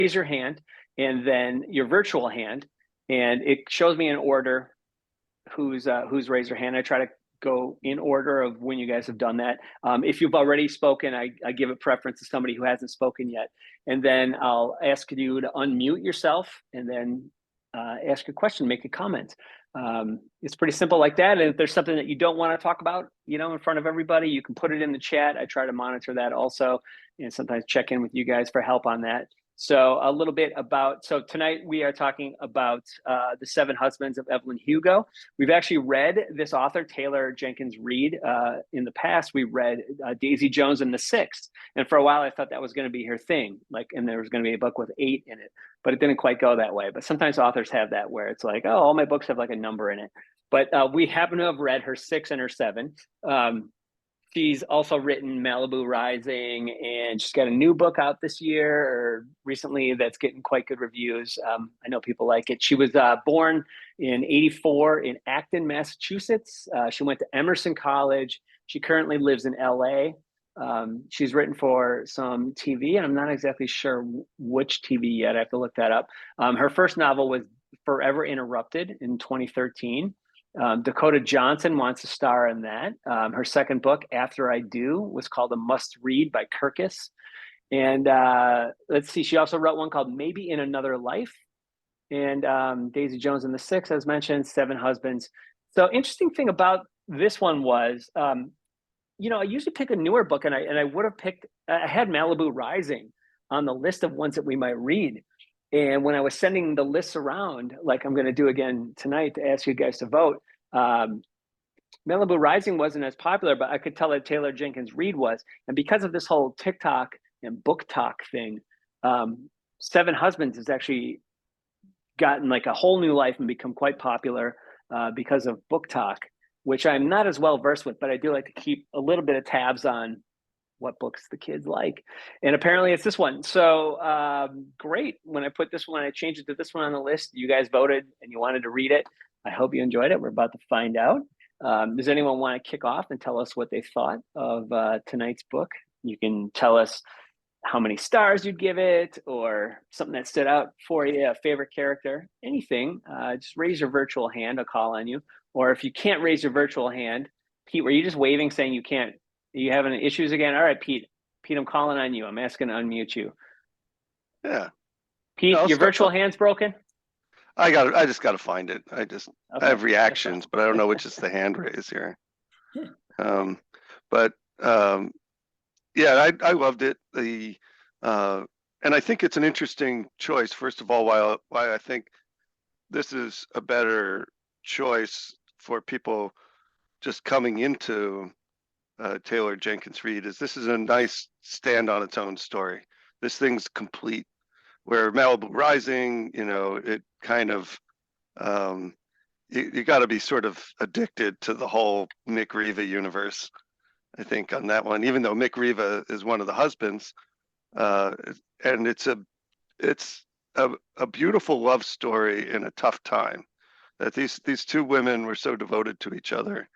raise your hand and then your virtual hand, and it shows me in order who's raised their hand. I try to go in order of when you guys have done that. If you've already spoken, I give a preference to somebody who hasn't spoken yet. And then I'll ask you to unmute yourself and then ask a question, make a comment. It's pretty simple like that. And if there's something that you don't want to talk about, in front of everybody, you can put it in the chat. I try to monitor that also, and sometimes check in with you guys for help on that. So a little bit about, so tonight we are talking about The Seven Husbands of Evelyn Hugo. We've actually read this author, Taylor Jenkins Reid. In the past, we read Daisy Jones and the Six. And for a while, I thought that was going to be her thing. And there was going to be a book with 8 in it, but it didn't quite go that way. But sometimes authors have that where it's like, oh, all my books have like a number in it. But we happen to have read her 6 and her 7. She's also written Malibu Rising, and she's got a new book out this year or recently that's getting quite good reviews. I know people like it. She was born in '84 in Acton, Massachusetts. She went to Emerson College. She currently lives in LA. She's written for some TV, and I'm not exactly sure which TV yet. I have to look that up. Her first novel was Forever Interrupted in 2013. Dakota Johnson wants to star in that. Her second book, After I Do, was called A Must Read by Kirkus. And let's see, she also wrote one called Maybe in Another Life. And Daisy Jones and the Six, as mentioned, Seven Husbands. So interesting thing about this one was, I usually pick a newer book, and I would have picked, I had Malibu Rising on the list of ones that we might read. And when I was sending the lists around, like I'm going to do again tonight to ask you guys to vote, Malibu Rising wasn't as popular, but I could tell that Taylor Jenkins Reid was. And because of this whole TikTok and book talk thing, Seven Husbands has actually gotten like a whole new life and become quite popular because of book talk, which I'm not as well versed with, but I do like to keep a little bit of tabs on what books the kids like. And apparently it's this one. So great. When I put this one, I changed it to this one on the list. You guys voted and you wanted to read it. I hope you enjoyed it. We're about to find out. Does anyone want to kick off and tell us what they thought of tonight's book? You can tell us how many stars you'd give it or something that stood out for you, a favorite character, anything. Just raise your virtual hand. I'll call on you. Or if you can't raise your virtual hand, Pete, were you just waving saying you can't? Are you having issues again? All right, Pete. Pete, I'm calling on you. I'm asking to unmute you. Yeah. Pete, your virtual hand's broken? I just got to find it. I have reactions, but I don't know which is the hand raise here. Yeah, I loved it. And I think it's an interesting choice. First of all, why I think this is a better choice for people just coming into Taylor Jenkins Reid is this is a nice stand on its own story. This thing's complete. Where Malibu Rising, it kind of you got to be sort of addicted to the whole Mick Riva universe, I think, on that one. Even though Mick Riva is one of the husbands, and it's a beautiful love story in a tough time. That these two women were so devoted to each other,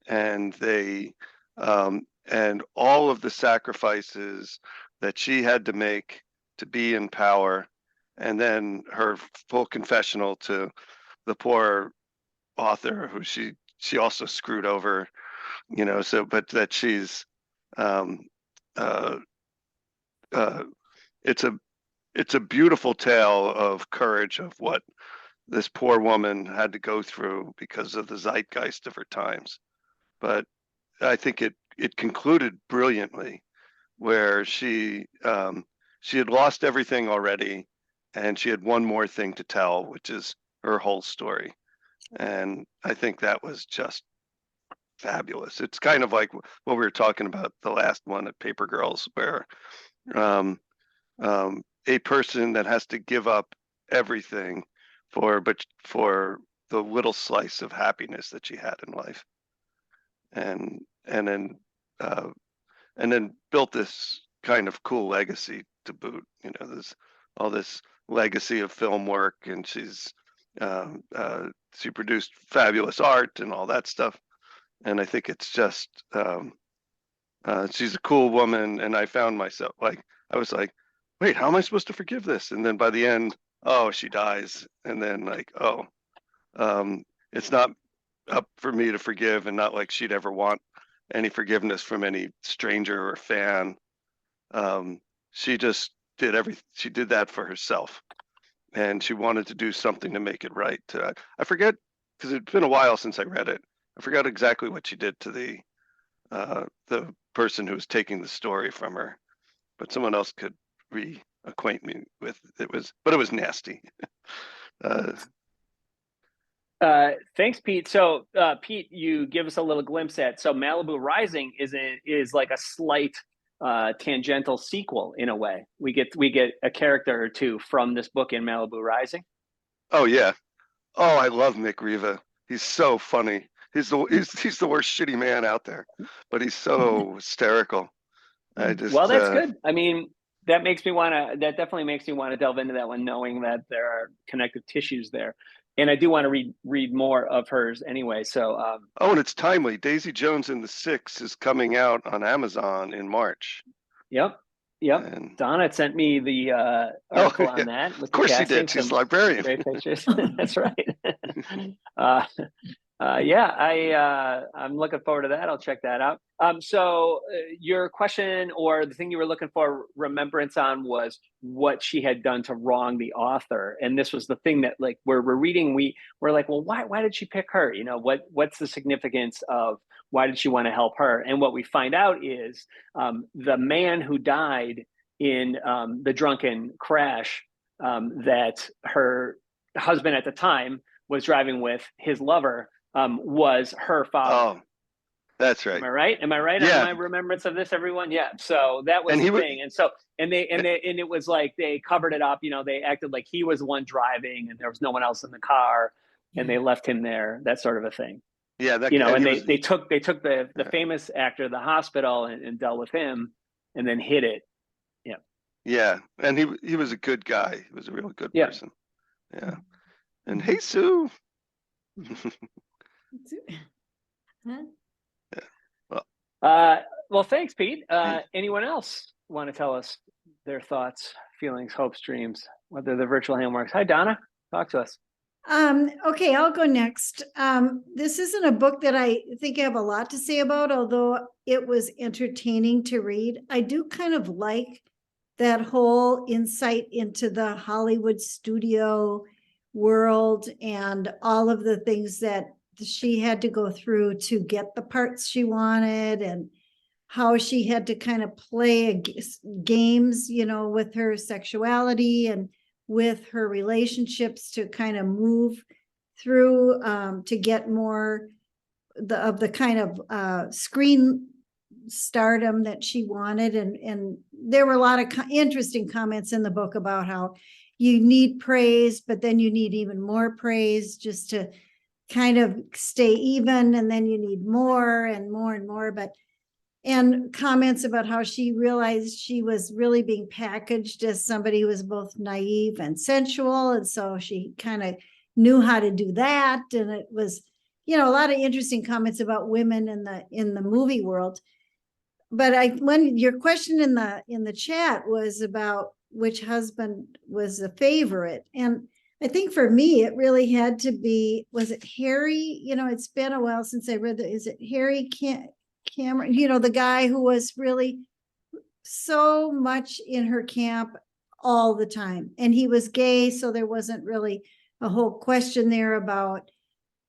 and they and all of the sacrifices that she had to make to be in power, and then her full confessional to the poor author who she also screwed over, but that she's it's a beautiful tale of courage of what this poor woman had to go through because of the zeitgeist of her times. But I think it concluded brilliantly, where she had lost everything already, and she had one more thing to tell, which is her whole story. And I think that was just fabulous. It's kind of like what we were talking about the last one at Paper Girls, where a person that has to give up everything for the little slice of happiness that she had in life, and then built this kind of cool legacy to boot. There's all this legacy of film work, and she produced fabulous art and all that stuff. And I think it's just she's a cool woman. And I found myself I was like, wait, how am I supposed to forgive this? And then by the end, oh, she dies. And then like, oh, it's not up for me to forgive, and not like she'd ever want any forgiveness from any stranger or fan. Um, she just she did that for herself, and she wanted to do something to make it right. I forget, because it's been a while since I read it. I forgot exactly what she did to the person who was taking the story from her, but someone else could reacquaint me with it. But it was nasty. Uh, Thanks, Pete. So, Pete, you give us a little glimpse at, so Malibu Rising is like a slight tangential sequel in a way. We get a character or two from this book in Malibu Rising. oh yeah. Oh, I love Mick Riva. He's so funny. He's the worst shitty man out there, but he's so hysterical. I Well, just that's good. I mean, that definitely makes me want to delve into that one, knowing that there are connective tissues there. And I do want to read more of hers anyway. So, oh, and it's timely. Daisy Jones and the Six is coming out on Amazon in March. yep, yep. And Donna sent me the oh article yeah, on that of with the course she casting, did. She's a some librarian. great pictures. That's right. uh, yeah, I'm looking forward to that. I'll check that out. So your question, or the thing you were looking for remembrance on, was what she had done to wrong the author, and this was the thing that, like, we're reading, we're like, well, why did she pick her? You know, what's the significance of why did she want to help her? And what we find out is the man who died in the drunken crash that her husband at the time was driving with, his lover, was her father. Oh, that's right. Am I right? Am I right on Yeah, my remembrance of this, everyone? Yeah. So that was and the he was. thing. And so, and it was like they covered it up. You know, they acted like he was the one driving, and there was no one else in the car, and they left him there. That sort of a thing. Yeah, You know, and and he was. they took the Yeah, famous actor to the hospital and dealt with him, and then hid it. Yeah. yeah, and he was a good guy. He was a real good Yeah. person. Yeah, and hey Sue. Huh? Yeah. Well, Well, thanks, Pete. hey, Anyone else want to tell us their thoughts, feelings, hopes, dreams, whether the virtual hand works? Hi, Donna. Talk to us. Okay, I'll go next. This isn't a book that I think I have a lot to say about, although it was entertaining to read. I do kind of like that whole insight into the Hollywood studio world and all of the things that she had to go through to get the parts she wanted, and how she had to kind of play games, you know, with her sexuality and with her relationships to kind of move through to get more of the kind of screen stardom that she wanted. And there were a lot of interesting comments in the book about how you need praise, but then you need even more praise just to kind of stay even, and then you need more and more and more. And comments about how she realized she was really being packaged as somebody who was both naive and sensual, and so she kind of knew how to do that. And it was, you know, a lot of interesting comments about women in the movie world. But when your question in the chat was about which husband was a favorite, and I think for me it really had to be, was it Harry? You know, it's been a while since I read is it Harry Cameron, you know, the guy who was really so much in her camp all the time. And he was gay, so there wasn't really a whole question there about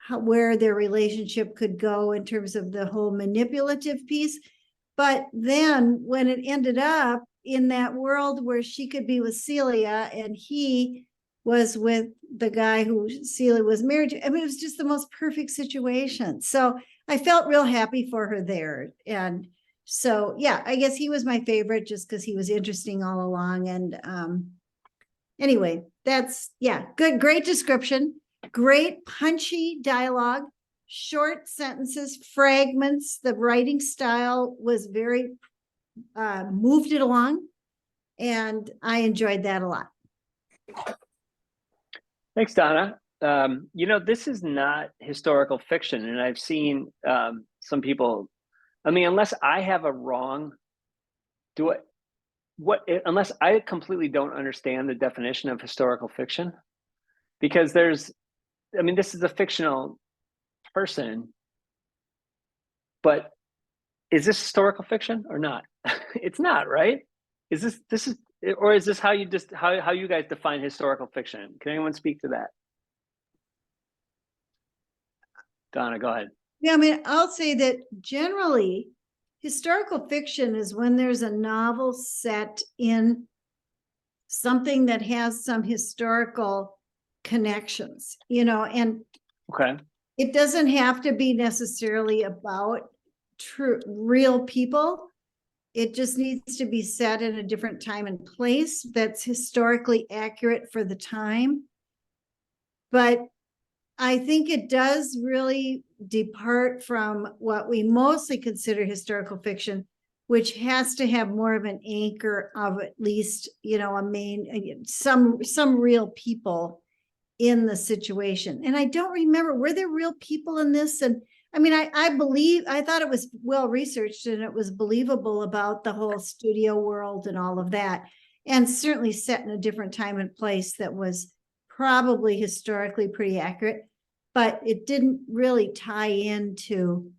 where their relationship could go in terms of the whole manipulative piece. But then when it ended up in that world where she could be with Celia and he was with the guy who Celia was married to, I mean, it was just the most perfect situation. So I felt real happy for her there. And so, yeah, I guess he was my favorite just because he was interesting all along. And anyway, that's, yeah, good, great description, great punchy dialogue, short sentences, fragments. The writing style was very, moved it along. And I enjoyed that a lot. Thanks, Donna. You know, this is not historical fiction, and I've seen some people. I mean, unless I have a wrong, do it. unless I completely don't understand the definition of historical fiction, because this is a fictional person, but is this historical fiction or not? It's not, right? Is this is or is this how you guys define historical fiction? Can anyone speak to that? Donna, go ahead. Yeah, I mean, I'll say that generally historical fiction is when there's a novel set in something that has some historical connections, and Okay. it doesn't have to be necessarily about real people. It just needs to be set in a different time and place that's historically accurate for the time. But I think it does really depart from what we mostly consider historical fiction, which has to have more of an anchor of at least, a main, some real people in the situation. And I don't remember, were there real people in this? And I mean, I thought it was well researched and it was believable about the whole studio world and all of that. And certainly set in a different time and place that was probably historically pretty accurate, but it didn't really tie into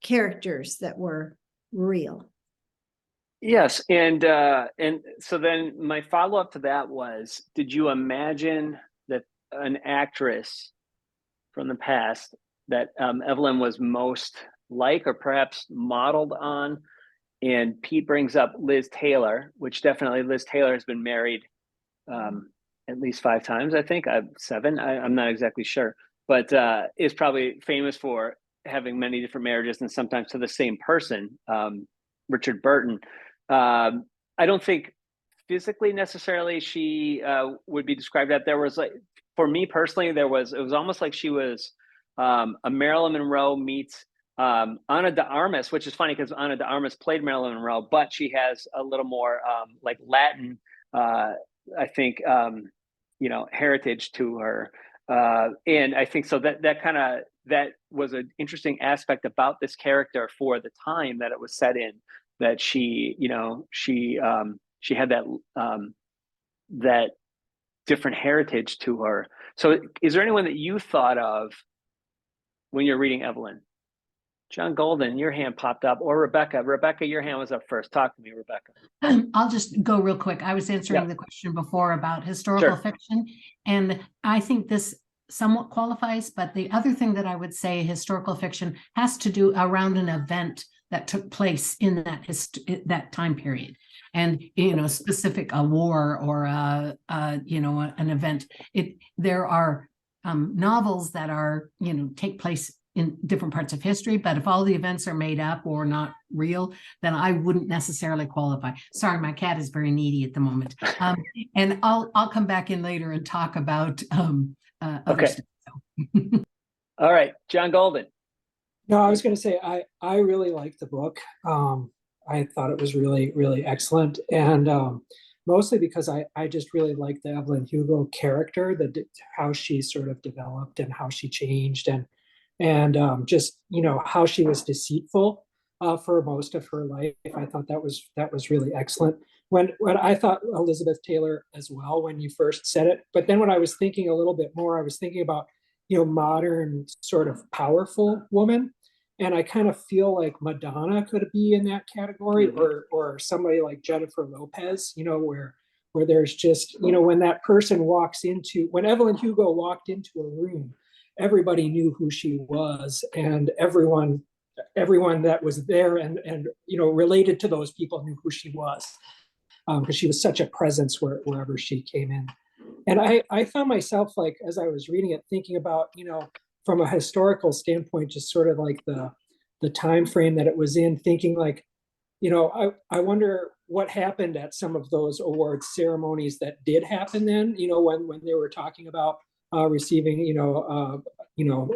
characters that were real. Yes, and so then my follow-up to that was, did you imagine that an actress from the past that Evelyn was most like, or perhaps modeled on? And Pete brings up Liz Taylor, which definitely Liz Taylor has been married at least 5 times, I think. 7, I'm not exactly sure, but is probably famous for having many different marriages and sometimes to the same person, Richard Burton. I don't think physically necessarily she would be described that. There was, like, for me personally, it was almost like she was a Marilyn Monroe meets Ana de Armas, which is funny because Ana de Armas played Marilyn Monroe, but she has a little more like Latin, I think, heritage to her. And I think so that was an interesting aspect about this character for the time that it was set in, that she had that different heritage to her. So is there anyone that you thought of when you're reading Evelyn? John Golden, your hand popped up, or Rebecca. Rebecca, your hand was up first. Talk to me, Rebecca. I'll just go real quick. I was answering the question before about historical fiction, and I think this somewhat qualifies, but the other thing that I would say historical fiction has to do around an event that took place in that time period. And, specific a war or an event. There are novels that are, take place in different parts of history, but if all the events are made up or not real, then I wouldn't necessarily qualify. Sorry, my cat is very needy at the moment. And I'll come back in later and talk about other stuff. All right, John Golden. No, I was going to say, I really liked the book. I thought it was really, really excellent. And mostly because I just really liked the Evelyn Hugo character, how she sort of developed and how she changed, and just, how she was deceitful for most of her life. I thought that was really excellent. When I thought Elizabeth Taylor as well, when you first said it, but then when I was thinking a little bit more, I was thinking about, modern sort of powerful woman. And I kind of feel like Madonna could be in that category, or somebody like Jennifer Lopez, where there's just, when that person when Evelyn Hugo walked into a room, everybody knew who she was, and everyone that was there and related to those people knew who she was, because she was such a presence wherever she came in. And I found myself, like, as I was reading it, thinking about, from a historical standpoint, just sort of like the time frame that it was in, thinking like, I wonder what happened at some of those awards ceremonies that did happen then, when they were talking about receiving,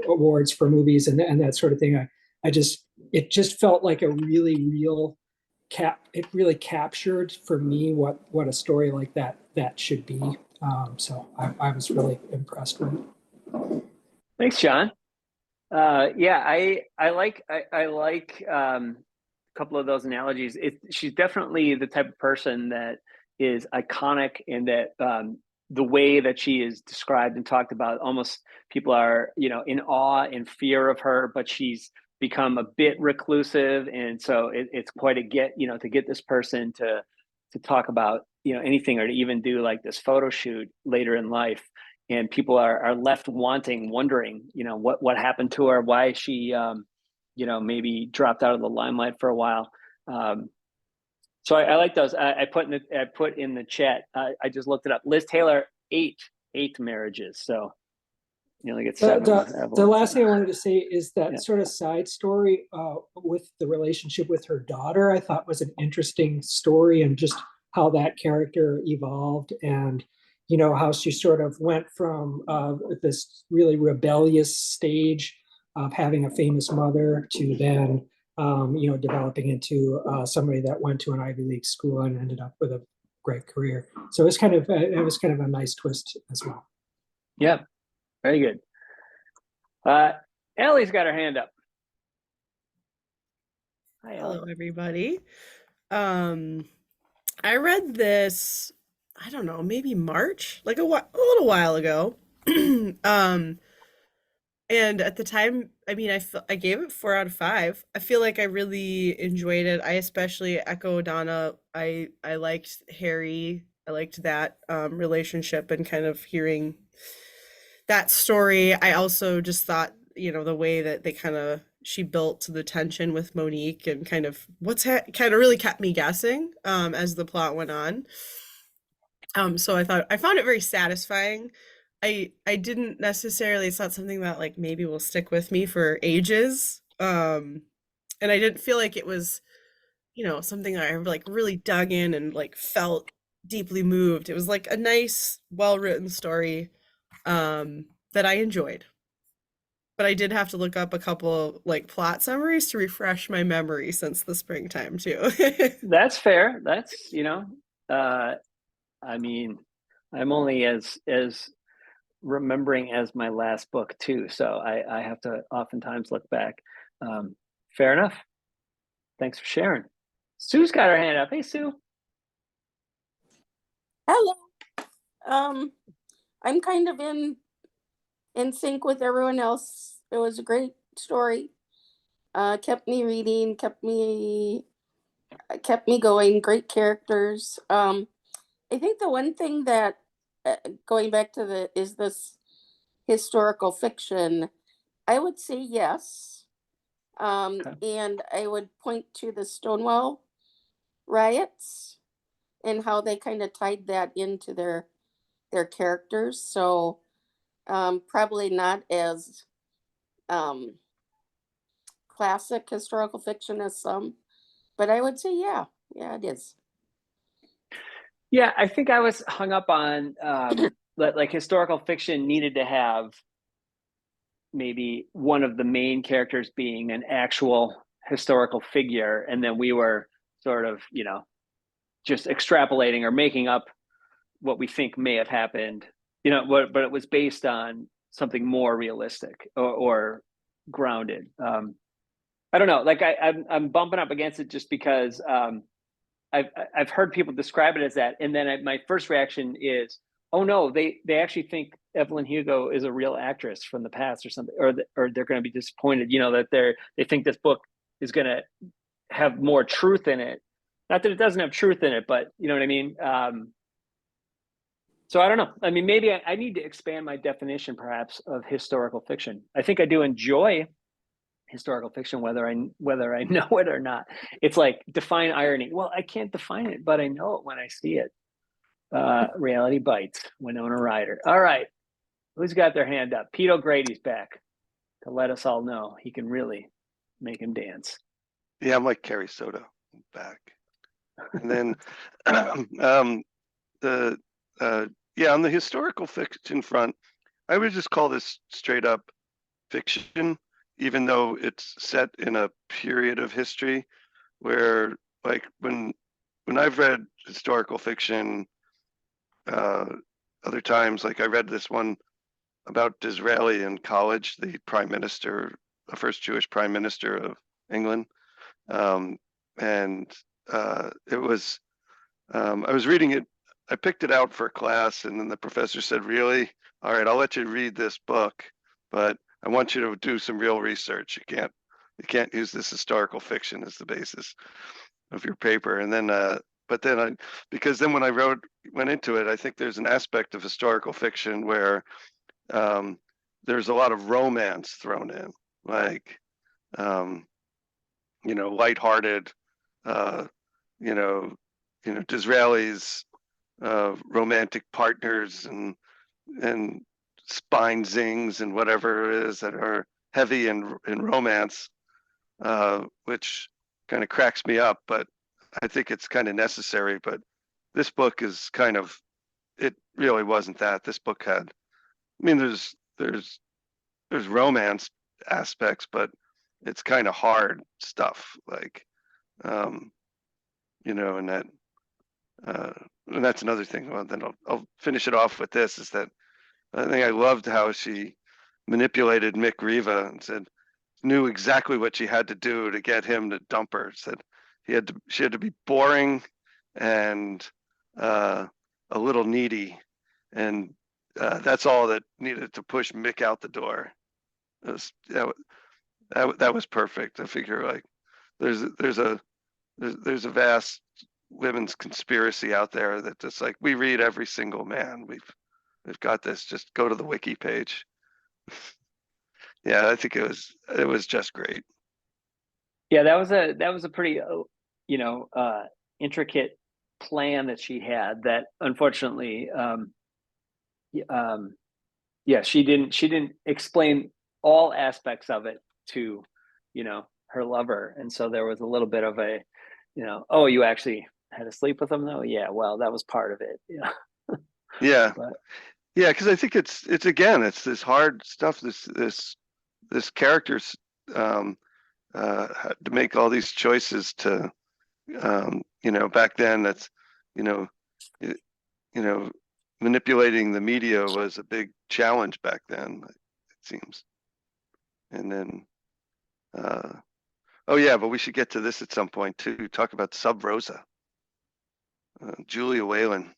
awards for movies and that sort of thing. It just felt like a really real it really captured for me what a story like that should be. So I was really impressed with it. Thanks, John. I like couple of those analogies. She's definitely the type of person that is iconic, in that the way that she is described and talked about, almost people are, in awe and fear of her, but she's become a bit reclusive. And so it's quite a get, to get this person to talk about, anything, or to even do like this photo shoot later in life. And people are left wondering, what happened to her, why she, maybe dropped out of the limelight for a while. So I like those. I put in the chat. I just looked it up. Liz Taylor, eight marriages. So you only get seven. The last thing I wanted to say is that Yeah. sort of side story with the relationship with her daughter, I thought was an interesting story, and just how that character evolved, and how she sort of went from this really rebellious stage of having a famous mother to then developing into somebody that went to an Ivy League school and ended up with a great career. So it was kind of a nice twist as well. Yeah, very good. Ellie's got her hand up. Hi, Ellie. Hello, everybody. I read this, I don't know, maybe March, like a little while ago. And at the time, I mean, I gave it 4 out of 5. I feel like I really enjoyed it. I especially echo Donna. I liked Harry. I liked that relationship and kind of hearing that story. I also just thought, the way that she built the tension with Monique, and kind of kind of really kept me guessing as the plot went on. So I found it very satisfying. I didn't necessarily, it's not something that like maybe will stick with me for ages. And I didn't feel like it was, something I like really dug in and like felt deeply moved. It was like a nice, well-written story that I enjoyed. But I did have to look up a couple like plot summaries to refresh my memory since the springtime too. That's fair. That's, I mean, I'm only as remembering as my last book too, so I have to oftentimes look back. Fair enough. Thanks for sharing. Sue's got her hand up. Hey, Sue. Hello. I'm kind of in sync with everyone else. It was a great story. Kept me reading, kept me going. Great characters. I think the one thing that going back to is this historical fiction, I would say yes. Okay. And I would point to the Stonewall riots and how they kind of tied that into their characters. So probably not as classic historical fiction as some, but I would say yeah, it is. Yeah, I think I was hung up on like historical fiction needed to have maybe one of the main characters being an actual historical figure, and then we were sort of, just extrapolating or making up what we think may have happened, but it was based on something more realistic or grounded. I don't know, like I'm bumping up against it just because I've heard people describe it as that, and then my first reaction is, oh no, they actually think Evelyn Hugo is a real actress from the past or something, or they're going to be disappointed, that they think this book is going to have more truth in it. Not that it doesn't have truth in it, but you know what I mean. So I don't know. I mean, maybe I need to expand my definition, perhaps, of historical fiction. I think I do enjoy historical fiction, whether I know it or not. It's like, define irony. Well, I can't define it, but I know it when I see it. Reality Bites, Winona Ryder. All right, who's got their hand up? Pete O'Grady's back to let us all know he can really make him dance. Yeah, I'm like Carrie Soto back. And then on the historical fiction front, I would just call this straight up fiction, even though it's set in a period of history where, like, when I've read historical fiction other times, like I read this one about Disraeli in college, the first Jewish prime minister of England. and it was, I was reading it. I picked it out for a class, and then the professor said, "Really? All right, I'll let you read this book, but I want you to do some real research. You can't use this historical fiction as the basis of your paper." And then, but then because then when I went into it, I think there's an aspect of historical fiction where there's a lot of romance thrown in, like, lighthearted, Disraeli's romantic partners and spine zings and whatever it is that are heavy in romance, which kind of cracks me up, but I think it's kind of necessary. But this book is it really wasn't that. This book had, there's romance aspects, but it's kind of hard stuff, like, and that, and that's another thing. Well, then I'll finish it off with this, is that I think I loved how she manipulated Mick Riva and knew exactly what she had to do to get him to dump her. Said she had to be boring and a little needy, and that's all that needed to push Mick out the door. That was perfect. I figure, like, there's a vast women's conspiracy out there that just, like, we read every single man. We've got this. Just go to the wiki page. Yeah, I think it was just great. Yeah, that was a pretty intricate plan that she had that unfortunately she didn't explain all aspects of it to her lover, and so there was a little bit of a oh, you actually had to sleep with him though? Yeah, well, that was part of it. Yeah. But, yeah, because I think it's this hard stuff, this character's had to make all these choices to back then, that's manipulating the media was a big challenge back then, it seems. And then oh yeah, but we should get to this at some point too. Talk about Sub Rosa, Julia Whalen,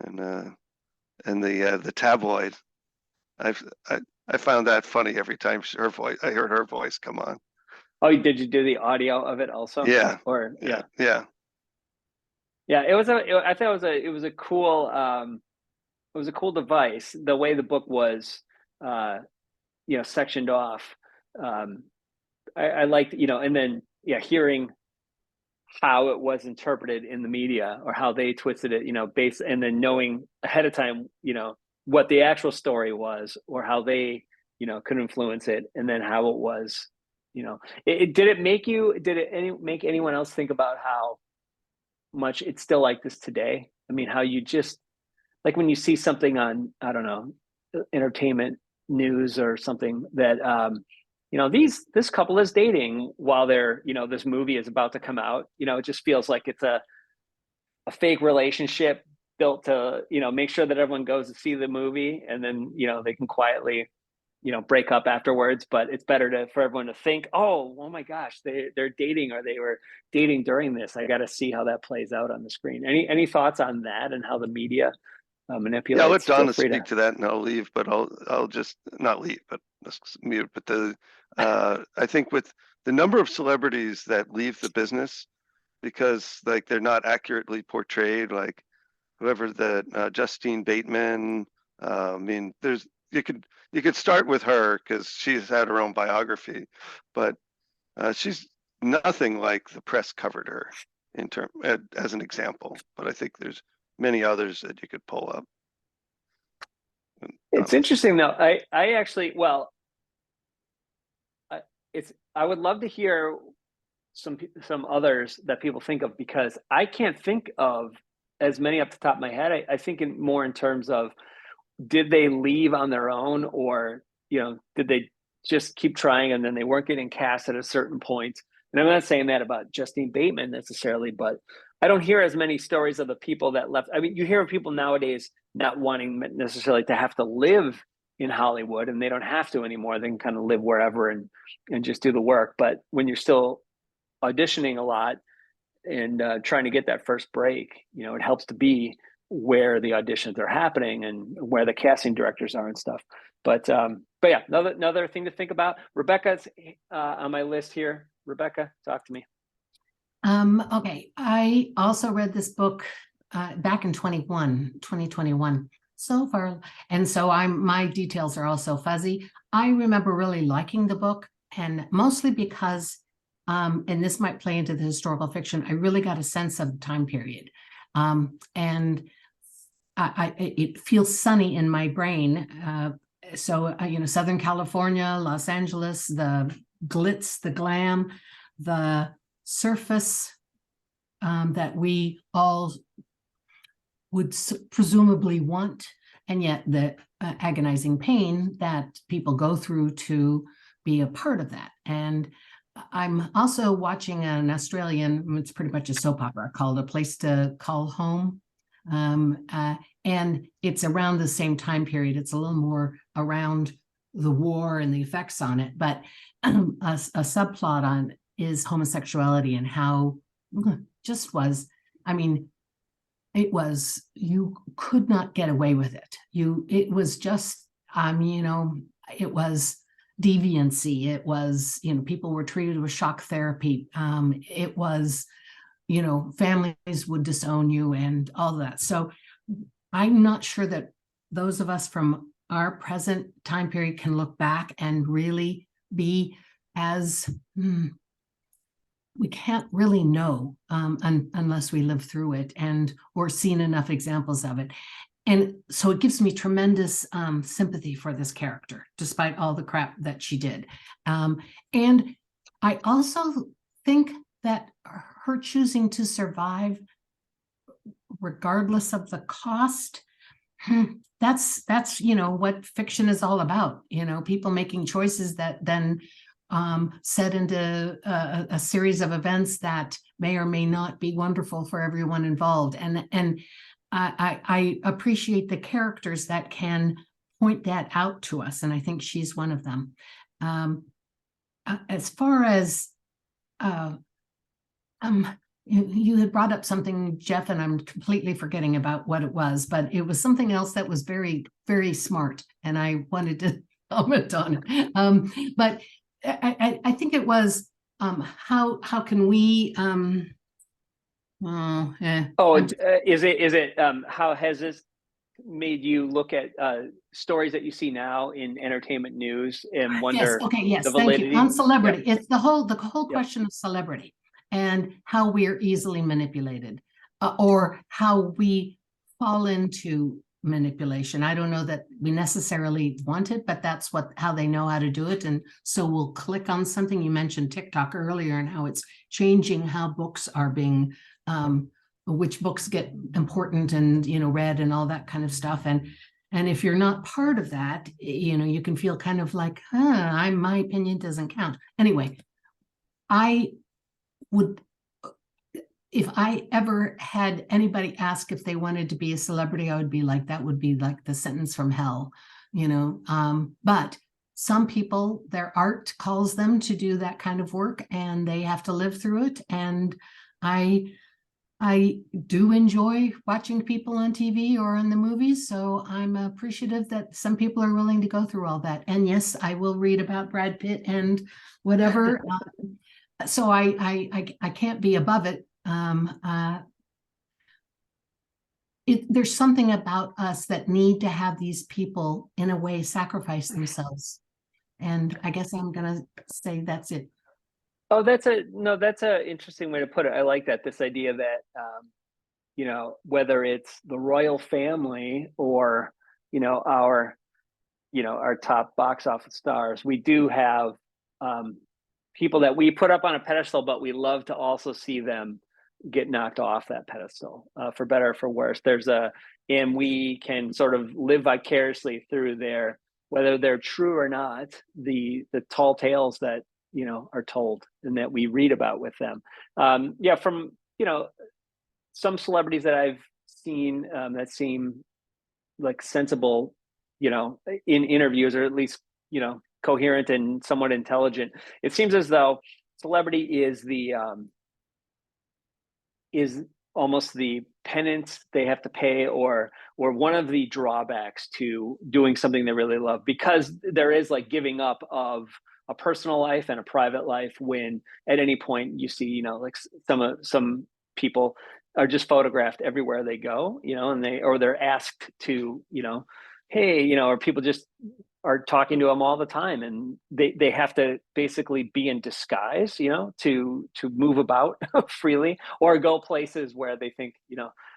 and the tabloid. I found that funny every time I heard her voice come on. oh, did you do the audio of it also? Yeah. Or Yeah. I thought it was a cool device, the way the book was sectioned off. I liked, and then hearing how it was interpreted in the media, or how they twisted it, and then knowing ahead of time, what the actual story was, or how they, could influence it, and then how it was, did it make anyone else think about how much it's still like this today? I mean, how you just, like, when you see something on, I don't know, entertainment news or something that, this couple is dating while they're, this movie is about to come out, it just feels like it's a fake relationship built to, make sure that everyone goes to see the movie, and then, they can quietly, break up afterwards. But it's better for everyone to think, oh my gosh, they're dating, or they were dating during this. I got to see how that plays out on the screen. Any thoughts on that, and how the media manipulates? Yeah, I'll let Donna speak to that, and I'll leave, but I'll just not leave, but just mute. But I think with the number of celebrities that leave the business because, like, they're not accurately portrayed, like whoever Justine Bateman. I mean, you could start with her because she's had her own biography, but she's nothing like the press covered her as an example. But I think there's many others that you could pull up. It's interesting though. I actually, I would love to hear some others that people think of, because I can't think of as many off the top of my head. I think more in terms of, did they leave on their own, or did they just keep trying and then they weren't getting cast at a certain point? And I'm not saying that about Justine Bateman necessarily, but I don't hear as many stories of the people that left. I mean, you hear of people nowadays not wanting necessarily to have to live in Hollywood, and they don't have to anymore. They can kind of live wherever and just do the work. But when you're still auditioning a lot and trying to get that first break, it helps to be where the auditions are happening and where the casting directors are and stuff. But yeah, another thing to think about. Rebecca's on my list here. Rebecca, talk to me. Okay, I also read this book back in 2021. So far, and so my details are also fuzzy. I remember really liking the book, and mostly because, and this might play into the historical fiction, I really got a sense of the time period, and it feels sunny in my brain. So Southern California, Los Angeles, the glitz, the glam, the surface that we all would presumably want, and yet the agonizing pain that people go through to be a part of that. And I'm also watching an Australian, it's pretty much a soap opera called A Place to Call Home. And it's around the same time period. It's a little more around the war and the effects on it, but a subplot on is homosexuality and how just was, I mean, it was, you could not get away with it. It was just, it was deviancy. It was, people were treated with shock therapy. It was, families would disown you and all that. So I'm not sure that those of us from our present time period can look back and really be as, we can't really know unless we live through it or seen enough examples of it. And so it gives me tremendous sympathy for this character, despite all the crap that she did. And I also think that her choosing to survive, regardless of the cost, that's what fiction is all about. People making choices that then set into a series of events that may or may not be wonderful for everyone involved. And I appreciate the characters that can point that out to us, and I think she's one of them. As far as you had brought up something, Jeff, and I'm completely forgetting about what it was, but it was something else that was very, very smart, and I wanted to comment on it. But I think it was how can we is it how has this made you look at stories that you see now in entertainment news and wonder the validity? Thank you. On celebrity, Yep. It's the whole question of celebrity and how we're easily manipulated, or how we fall into manipulation. I don't know that we necessarily want it, but that's how they know how to do it. And so we'll click on something. You mentioned TikTok earlier and how it's changing how books are being, which books get important and, read and all that kind of stuff. And if you're not part of that, you can feel kind of like, my opinion doesn't count. Anyway, I would, if I ever had anybody ask if they wanted to be a celebrity, I would be like, that would be like the sentence from hell, but some people, their art calls them to do that kind of work and they have to live through it. And I do enjoy watching people on TV or in the movies. So I'm appreciative that some people are willing to go through all that. And yes, I will read about Brad Pitt and whatever. So I can't be above it. There's something about us that need to have these people in a way sacrifice themselves. And I guess I'm going to say that's it. Oh, that's a interesting way to put it. I like that, this idea that, whether it's the royal family or, our top box office stars, we do have people that we put up on a pedestal, but we love to also see them get knocked off that pedestal, for better or for worse. And we can sort of live vicariously through whether they're true or not, the tall tales that, are told and that we read about with them. From, some celebrities that I've seen that seem like sensible, in interviews, or at least, coherent and somewhat intelligent. It seems as though celebrity is almost the penance they have to pay, or one of the drawbacks to doing something they really love, because there is like giving up of a personal life and a private life, when at any point you see, like some people are just photographed everywhere they go, and they're asked to, hey, or people just are talking to them all the time, and they have to basically be in disguise, to move about freely, or go places where they think,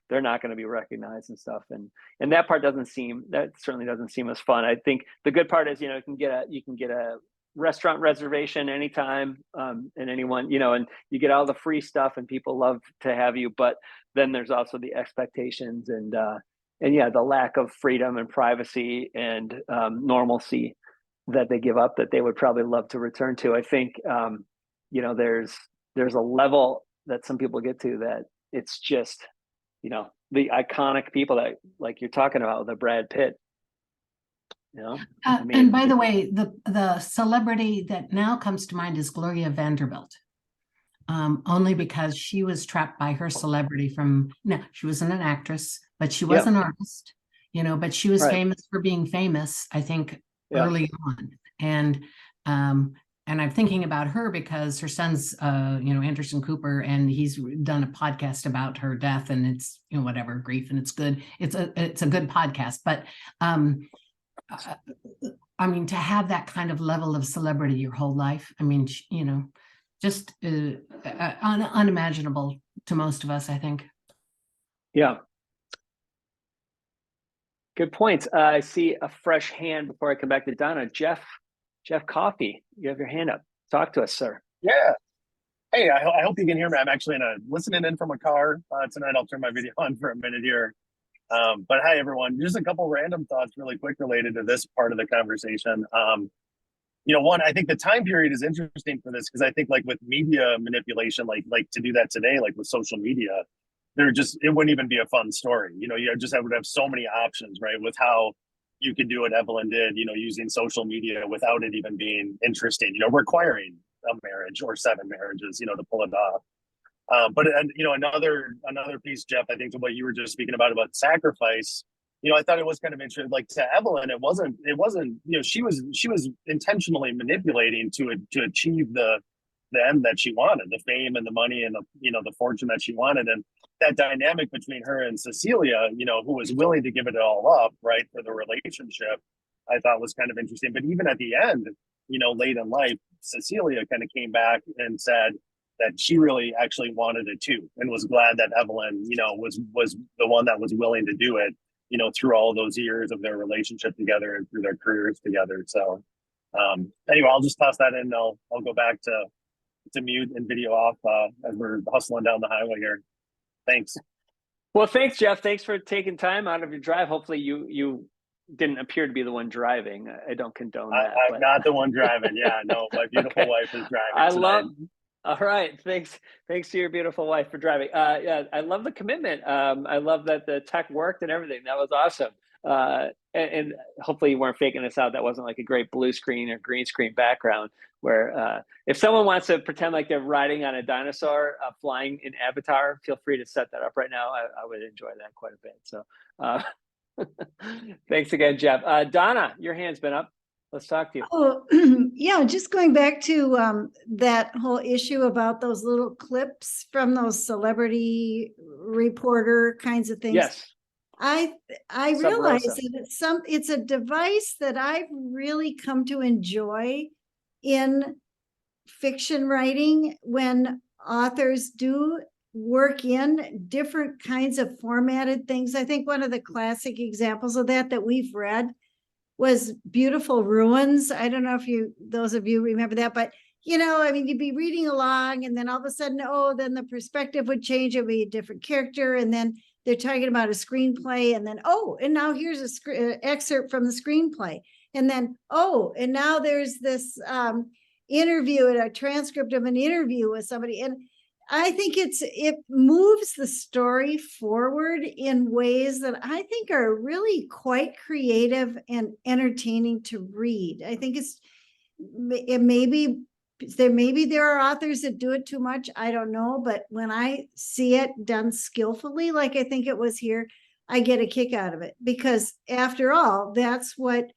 they're not going to be recognized and stuff. And that part certainly doesn't seem as fun. I think the good part is, you can get a restaurant reservation anytime, and anyone, and you get all the free stuff and people love to have you. But then there's also the expectations and yeah, the lack of freedom and privacy and normalcy that they give up, that they would probably love to return to. I think, there's a level that some people get to that it's just, the iconic people that, like you're talking about, the Brad Pitt. And by the way, the celebrity that now comes to mind is Gloria Vanderbilt. Only because she was trapped by her celebrity she wasn't an actress, but she was an artist, but she was famous for being famous, I think, early on. And I'm thinking about her because her son's, Anderson Cooper, and he's done a podcast about her death, and it's, whatever, grief, and it's good. It's a good podcast, but, I mean, to have that kind of level of celebrity your whole life, I mean, just unimaginable to most of us, I think. Yeah. Good points. I see a fresh hand before I come back to Donna. Jeff Coffey, you have your hand up. Talk to us, sir. Yeah. Hey, I hope you can hear me. I'm actually listening in from a car tonight. I'll turn my video on for a minute here. But hi, everyone. Just a couple random thoughts really quick related to this part of the conversation. One, I think the time period is interesting for this, because I think, like, with media manipulation, like to do that today, like with social media, it wouldn't even be a fun story. You would have so many options, right? With how you could do what Evelyn did, using social media without it even being interesting, requiring a marriage or 7 marriages, to pull it off. But another piece, Jeff, I think, to what you were just speaking about sacrifice, I thought it was kind of interesting. Like, to Evelyn, it wasn't, she was intentionally manipulating to achieve the end that she wanted, the fame and the money and the fortune that she wanted. And that dynamic between her and Cecilia, who was willing to give it all up, right, for the relationship, I thought was kind of interesting. But even at the end, late in life, Cecilia kind of came back and said that she really actually wanted it too, and was glad that Evelyn, was the one that was willing to do it, through all those years of their relationship together and through their careers together. So anyway, I'll just toss that in. I'll go back to mute and video off as we're hustling down the highway here. Thanks. Well, thanks, Jeff. Thanks for taking time out of your drive. Hopefully you didn't appear to be the one driving. I don't condone that. I'm not the one driving. Yeah, no, my beautiful wife is driving. All right. Thanks to your beautiful wife for driving. Yeah, I love the commitment. I love that the tech worked and everything. That was awesome. And hopefully you weren't faking this out. That wasn't like a great blue screen or green screen background where if someone wants to pretend like they're riding on a dinosaur flying in Avatar, feel free to set that up right now. I would enjoy that quite a bit. So thanks again, Jeff. Donna, your hand's been up. Let's talk to you. Oh, yeah, just going back to that whole issue about those little clips from those celebrity reporter kinds of things. Yes. I realize that it's a device that I've really come to enjoy in fiction writing, when authors do work in different kinds of formatted things. I think one of the classic examples of that we've read was Beautiful Ruins. I don't know if those of you remember that, but you'd be reading along, and then all of a sudden, then the perspective would change. It would be a different character, and then they're talking about a screenplay, and then and now here's an excerpt from the screenplay, and then and now there's this interview and a transcript of an interview with somebody, and I think it moves the story forward in ways that I think are really quite creative and entertaining to read. I think it may be maybe there are authors that do it too much. I don't know. But when I see it done skillfully, like I think it was here, I get a kick out of it, because after all, that's what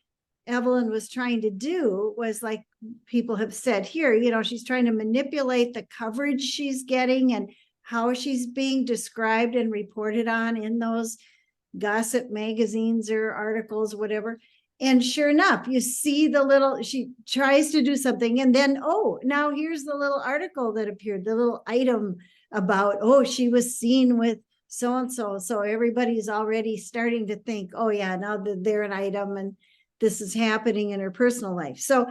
Evelyn was trying to do, was like people have said here, she's trying to manipulate the coverage she's getting and how she's being described and reported on in those gossip magazines or articles, whatever. And sure enough, you see she tries to do something, and then, oh, now here's the little article that appeared, the little item about, oh, she was seen with so-and-so. So everybody's already starting to think, oh yeah, now that they're an item and this is happening in her personal life. So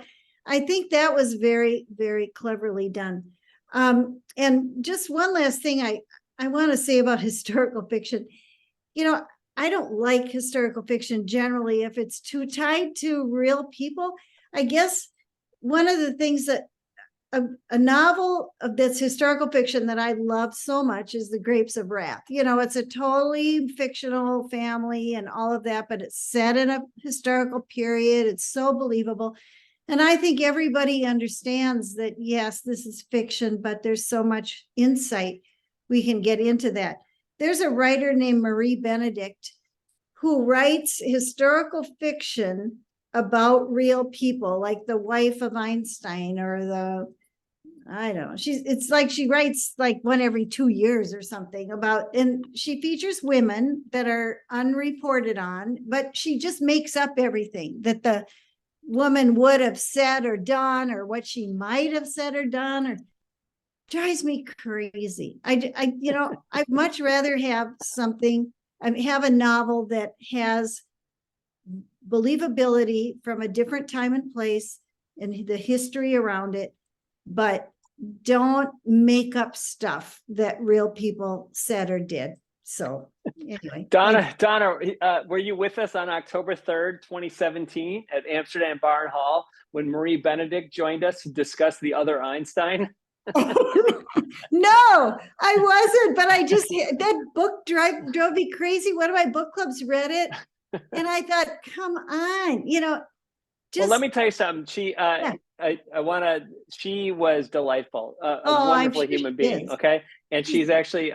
I think that was very, very cleverly done. And just one last thing I want to say about historical fiction. I don't like historical fiction generally if it's too tied to real people. I guess one of the things that a novel that's historical fiction that I love so much is The Grapes of Wrath. It's a totally fictional family and all of that, but it's set in a historical period. It's so believable. And I think everybody understands that, yes, this is fiction, but there's so much insight we can get into that. There's a writer named Marie Benedict who writes historical fiction about real people, like the wife of Einstein, or I don't know. It's like she writes like one every 2 years or something and she features women that are unreported on, but she just makes up everything that the woman would have said or done, or what she might have said or done, or drives me crazy. I'd much rather have have a novel that has believability from a different time and place and the history around it, but don't make up stuff that real people said or did. So anyway. Donna, were you with us on October 3rd, 2017 at Amsterdam Barn Hall when Marie Benedict joined us to discuss The Other Einstein? No, I wasn't, but that book drove me crazy. One of my book clubs read it, and I thought, come on, Well, let me tell you something. She was delightful, a wonderful human being. Okay. And she's actually,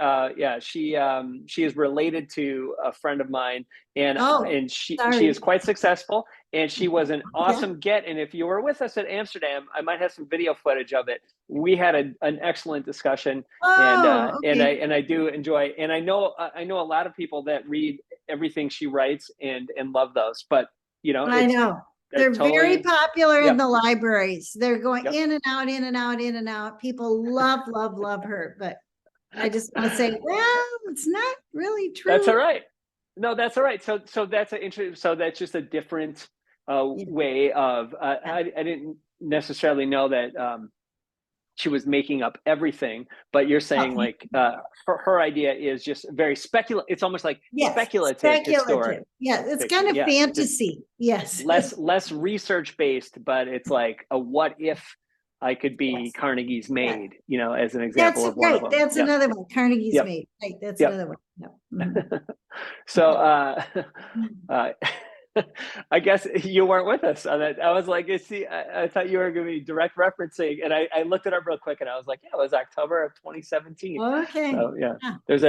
she is related to a friend of mine, and she is quite successcul, and she was an awesome get. And if you were with us at Amsterdam, I might have some video footage of it. We had an excellent discussion, and I do enjoy, and I know a lot of people that read everything she writes and love those, but I know. They're totally, very popular in the libraries. They're going in and out, in and out, in and out. People love her, but I just want to say, well, it's not really true. That's all right. No, that's all right. So that's so that's just a different way of. I didn't necessarily know that she was making up everything, but you're saying like her idea is just very speculative. It's almost like speculative. Historic. Yeah, it's kind of fantasy. Yes. Less research based, but it's like a what if I could be Carnegie's maid, as an example of one of them. That's another one. Carnegie's maid. Right. That's another one. Yep. Mm-hmm. So I guess you weren't with us on that. I was like, I thought you were going to be direct referencing, and I looked it up real quick, and I was like, yeah, it was October of 2017. Okay. So yeah, there's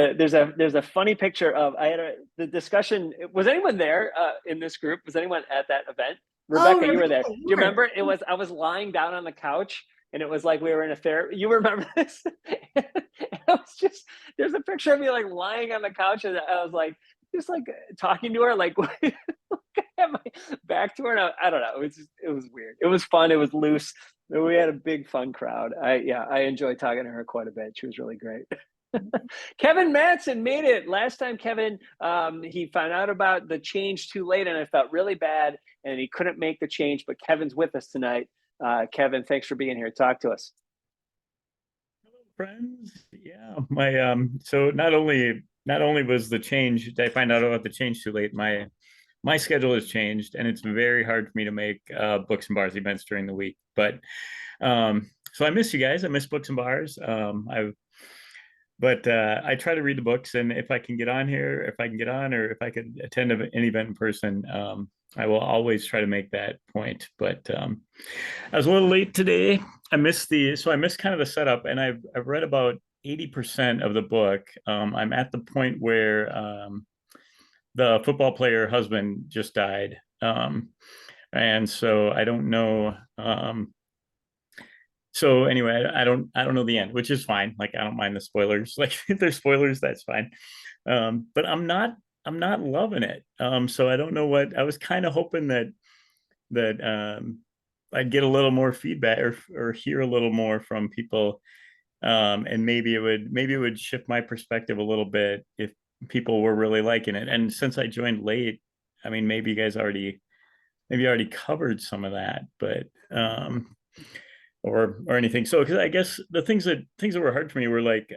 a funny picture of the discussion. Was anyone there in this group? Was anyone at that event? Rebecca, you were there. Do you remember? I was lying down on the couch, and it was like we were in a fair. You remember this? There's a picture of me like lying on the couch, and I was like, just like talking to her, like I had my back to her, and I don't know. It was weird. It was fun. It was loose. We had a big fun crowd. I enjoyed talking to her quite a bit. She was really great. Kevin Matson made it. Last time Kevin, he found out about the change too late, and I felt really bad, and he couldn't make the change, but Kevin's with us tonight. Kevin, thanks for being here. Talk to us. Hello, friends. Yeah, my so not only was the change, did I find out about the change too late, my schedule has changed, and it's very hard for me to make Books and Bars events during the week. But so I miss you guys. I miss Books and Bars. But I try to read the books, and if I can get on here, or if I could attend an event in person, I will always try to make that point. But I was a little late today. I missed kind of the setup, and I've read about 80% of the book. I'm at the point where the football player husband just died. And so I don't know. So anyway, I don't know the end, which is fine. Like, I don't mind the spoilers. Like, if there's spoilers, that's fine. But I'm not loving it. So I don't know what I was kind of hoping that I'd get a little more feedback or hear a little more from people. And maybe it would shift my perspective a little bit if people were really liking it. And since I joined late, I mean, maybe you guys already covered some of that, but or anything. So, because I guess the things that were hard for me were like,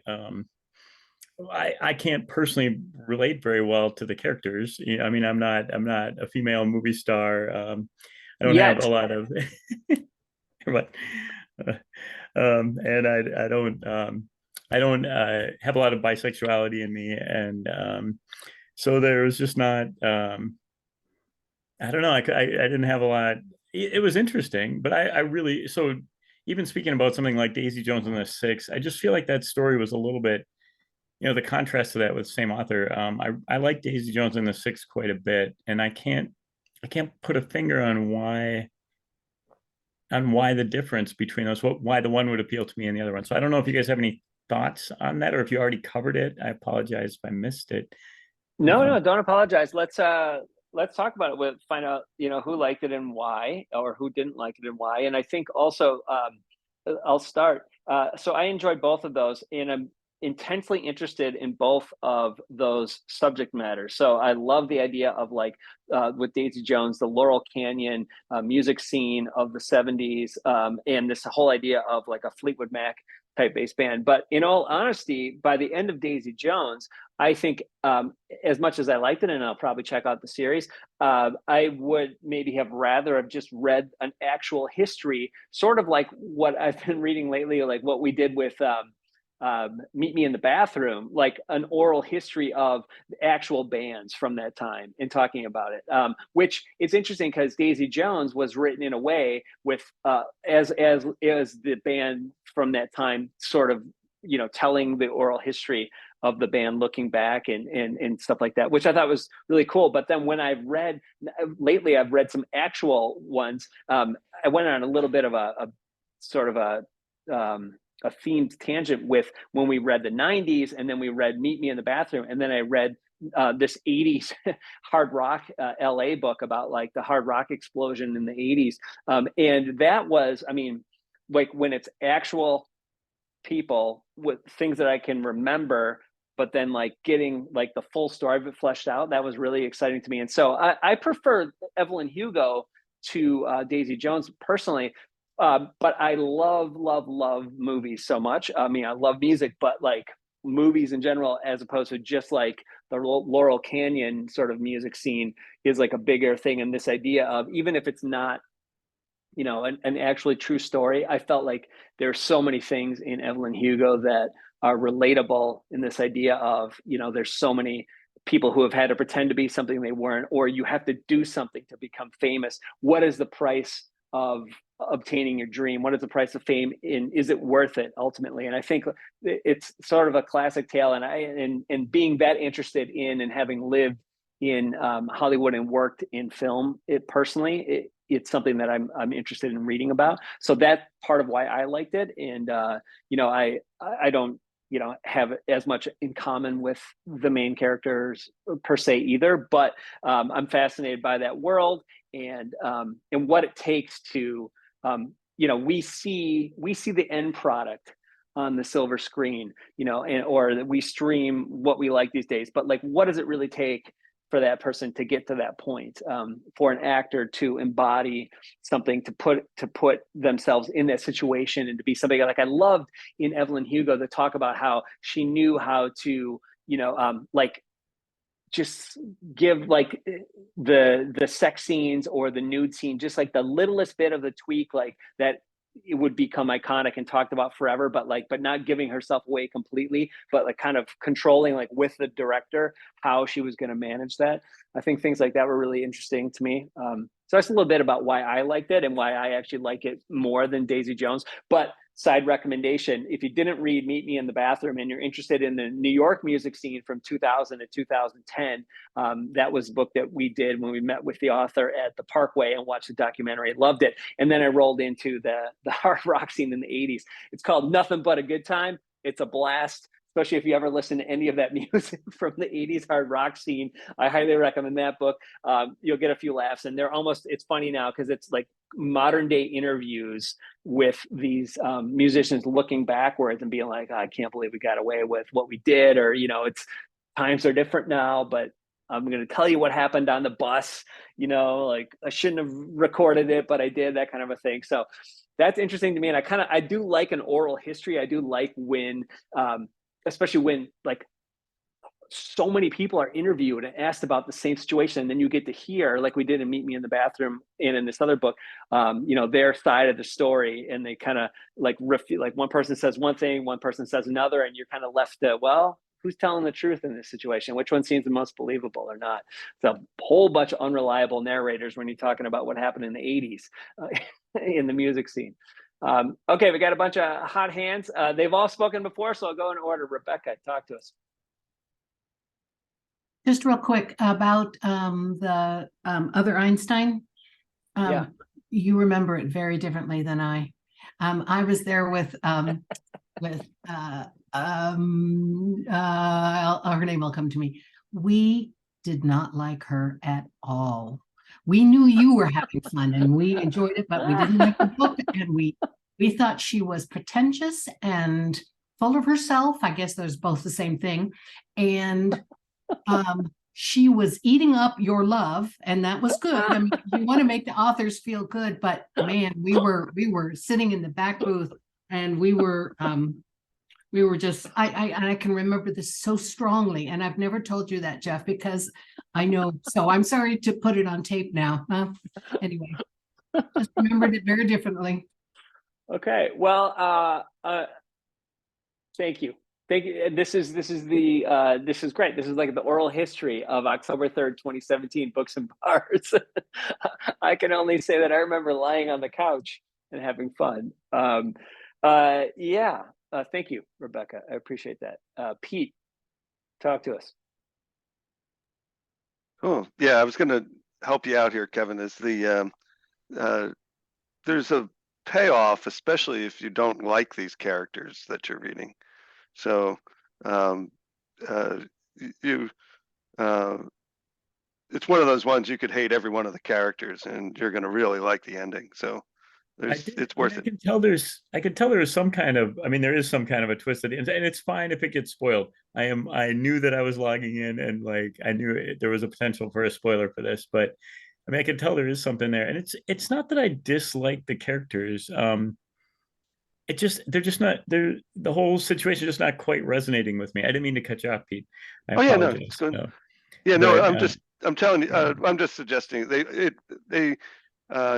I can't personally relate very well to the characters. I mean, I'm not a female movie star. I don't have a lot of, but, and I don't have a lot of bisexuality in me, and so there was just not. I don't know. I didn't have a lot. It was interesting, but I really, so even speaking about something like Daisy Jones and the Six, I just feel like that story was a little bit, the contrast to that with the same author. I like Daisy Jones and the Six quite a bit, and I can't put a finger on why the difference between those, why the one would appeal to me and the other one. So I don't know if you guys have any thoughts on that, or if you already covered it. I apologize if I missed it. No, don't apologize. Let's talk about it. We'll find out, who liked it and why, or who didn't like it and why. And I think also, I'll start. So I enjoyed both of those, and I'm intensely interested in both of those subject matters. So I love the idea of, like, with Daisy Jones, the Laurel Canyon music scene of the 70s, and this whole idea of like a Fleetwood Mac type bass band. But in all honesty, by the end of Daisy Jones, I think, as much as I liked it, and I'll probably check out the series, I would maybe have rather have just read an actual history, sort of like what I've been reading lately, like what we did with Meet Me in the Bathroom, like an oral history of the actual bands from that time and talking about it. Which is interesting because Daisy Jones was written in a way with as the band from that time, sort of, telling the oral history of the band, looking back and stuff like that, which I thought was really cool. But then when I've read some actual ones, I went on a little bit of a sort of a themed tangent with when we read the 90s, and then we read Meet Me in the Bathroom, and then I read this 80s hard rock LA book about like the hard rock explosion in the 80s. And that was, I mean, like, when it's actual people with things that I can remember, but then like getting like the full story of it fleshed out, that was really exciting to me. And so I prefer Evelyn Hugo to Daisy Jones personally. But I love movies so much. I mean, I love music, but like movies in general, as opposed to just like the Laurel Canyon sort of music scene, is like a bigger thing. And this idea of, even if it's not, an actually true story, I felt like there's so many things in Evelyn Hugo that are relatable in this idea of, there's so many people who have had to pretend to be something they weren't, or you have to do something to become famous. What is the price of obtaining your dream? What is the price of fame, and is it worth it ultimately? And I think it's sort of a classic tale. And being that interested in and having lived in Hollywood and worked in film, it's something that I'm interested in reading about. So that's part of why I liked it. And I don't have as much in common with the main characters per se either, but I'm fascinated by that world and what it takes to we see the end product on the silver screen, or that we stream what we like these days, but like, what does it really take for that person to get to that point, for an actor to embody something, to put themselves in that situation, and to be somebody. Like, I loved in Evelyn Hugo to talk about how she knew how to, like, just give like the sex scenes or the nude scene, just like the littlest bit of the tweak, like that it would become iconic and talked about forever, but not giving herself away completely, but like kind of controlling, like with the director, how she was going to manage that. I think things like that were really interesting to me. So that's a little bit about why I liked it and why I actually like it more than Daisy Jones. But side recommendation, if you didn't read Meet Me in the Bathroom and you're interested in the New York music scene from 2000 to 2010, that was a book that we did when we met with the author at the Parkway and watched the documentary. Loved it. And then I rolled into the hard rock scene in the 80s. It's called Nothing But a Good Time. It's a blast, especially if you ever listen to any of that music from the 80s hard rock scene. I highly recommend that book. You'll get a few laughs, and it's funny now because it's like modern day interviews with these musicians looking backwards and being like, oh, I can't believe we got away with what we did, or, it's times are different now, but I'm going to tell you what happened on the bus, like I shouldn't have recorded it, but I did, that kind of a thing. So that's interesting to me. And I do like an oral history. I do like when, especially when like so many people are interviewed and asked about the same situation. And then you get to hear, like we did in Meet Me in the Bathroom and in this other book, their side of the story. And they kind of like one person says one thing, one person says another, and you're kind of left to, well, who's telling the truth in this situation? Which one seems the most believable or not? So a whole bunch of unreliable narrators when you're talking about what happened in the 80s in the music scene. Okay, we got a bunch of hot hands. They've all spoken before, so I'll go in order. Rebecca, talk to us. Just real quick about the other Einstein. Yeah. You remember it very differently than I. I was there with her name will come to me. We did not like her at all. We knew you were having fun and we enjoyed it, but we didn't like the book, and we thought she was pretentious and full of herself. I guess there's both the same thing. And she was eating up your love, and that was good. I mean, you want to make the authors feel good, but man, we were sitting in the back booth, and we were just, I can remember this so strongly, and I've never told you that, Jeff, because I know, so I'm sorry to put it on tape now. Anyway, just remembered it very differently. Okay, well, thank you. Thank you. This is great. This is like the oral history of October 3rd, 2017, Books and Bars. I can only say that I remember lying on the couch and having fun. Yeah. Thank you, Rebecca. I appreciate that. Pete, talk to us. Oh, yeah, I was going to help you out here, Kevin. There's a payoff, especially if you don't like these characters that you're reading. So it's one of those ones you could hate every one of the characters and you're going to really like the ending. So it's worth it. I could tell there is some kind of, there is some kind of a twist at the end, and it's fine if it gets spoiled. I knew that I was logging in, and like I knew there was a potential for a spoiler for this, but I can tell there is something there. And it's not that I dislike the characters. The whole situation is just not quite resonating with me. I didn't mean to cut you off, Pete. I apologize. I'm telling you, I'm just suggesting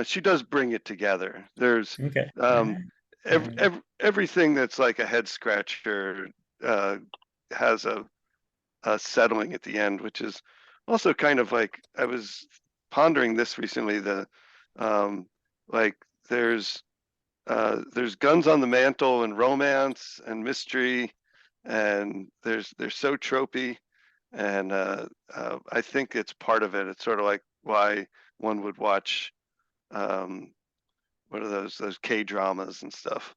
she does bring it together. There's okay. Everything that's like a head scratcher has a settling at the end, which is also kind of like, I was pondering this recently, there's guns on the mantle and romance and mystery, and they're so tropey, and I think it's part of it. It's sort of like why one would watch what are those K-dramas and stuff.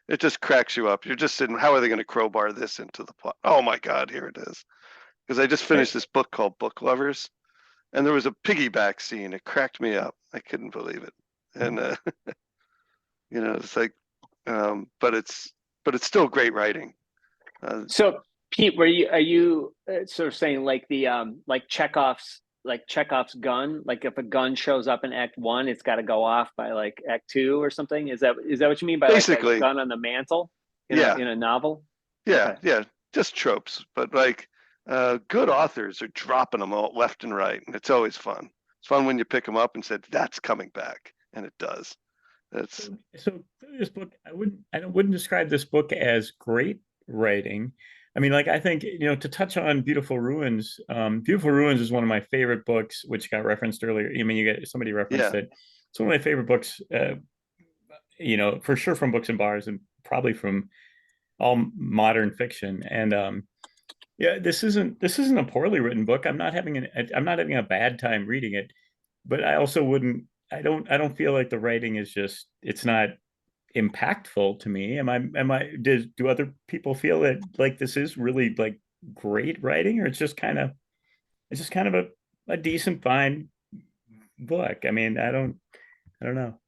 It just cracks you up. You're just sitting, how are they going to crowbar this into the plot? Oh my God, here it is. Because I just finished this book called Book Lovers, and there was a piggyback scene. It cracked me up. I couldn't believe it. And it's like, but it's still great writing. So Pete, are you sort of saying like the like Chekhov's gun? Like if a gun shows up in Act 1, it's got to go off by like Act 2 or something? Is that what you mean by basically like a gun on the mantle in a novel? Yeah, yeah, just tropes. But like good authors are dropping them all left and right, and it's always fun. It's fun when you pick them up and said that's coming back, and it does. That's So this book, I wouldn't describe this book as great writing. I mean, like, I think, to touch on Beautiful Ruins, Beautiful Ruins is one of my favorite books, which got referenced earlier. I mean, somebody referenced yeah. it. It's one of my favorite books, for sure from Books and Bars, and probably from all modern fiction. And yeah, this isn't a poorly written book. I'm not having a bad time reading it, but I also wouldn't. I don't feel like the writing is it's not impactful to me. Do other people feel that like this is really like great writing, or it's just kind of a decent fine book? I mean, I don't know.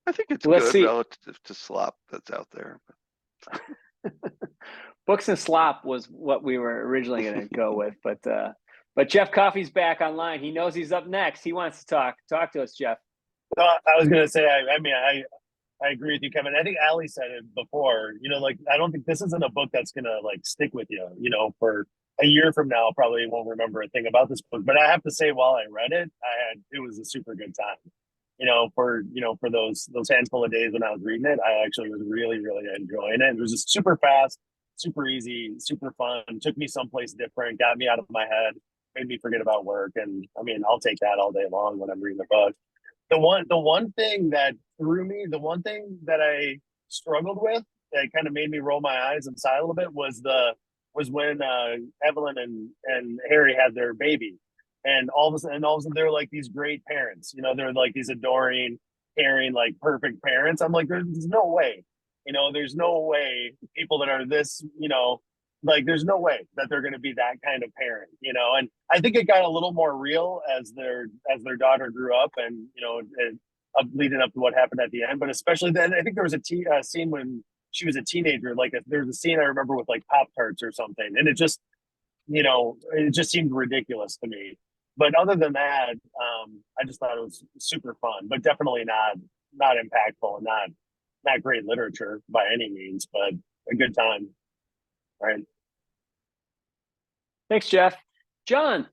I think it's Let's good see. relative to slop that's out there. Books and slop was what we were originally going to go with, but Jeff Coffey's back online. He knows he's up next. He wants to talk. Talk to us, Jeff. I was gonna say, I agree with you, Kevin. I think Ali said it before. Like, I don't think this isn't a book that's gonna like stick with you. For a year from now, probably won't remember a thing about this book. But I have to say, while I read it, it was a super good time. For those handful of days when I was reading it, I actually was really, really enjoying it. It was just super fast, super easy, super fun. Took me someplace different, got me out of my head, made me forget about work. And I mean, I'll take that all day long when I'm reading the book. The one thing that threw me, the one thing that I struggled with, that kind of made me roll my eyes and sigh a little bit, was when Evelyn and Harry had their baby, and all of a sudden they're like these great parents. They're like these adoring, caring, like perfect parents. I'm like, there's no way. There's no way people that are this, like, there's no way that they're going to be that kind of parent. And I think it got a little more real as their daughter grew up, and leading up to what happened at the end. But especially then, I think there was a scene when she was a teenager. Like, there's a scene I remember with like Pop-Tarts or something, and it just seemed ridiculous to me. But other than that, I just thought it was super fun, but definitely not impactful, and not great literature by any means, but a good time. Right. Thanks, Jeff. John.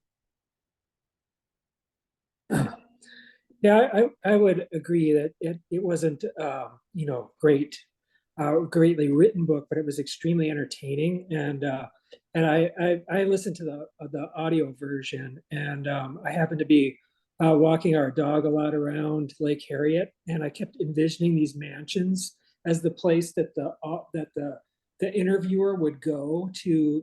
Yeah, I would agree that it wasn't greatly written book, but it was extremely entertaining. And I listened to the audio version, and I happened to be walking our dog a lot around Lake Harriet, and I kept envisioning these mansions as the place that the interviewer would go to,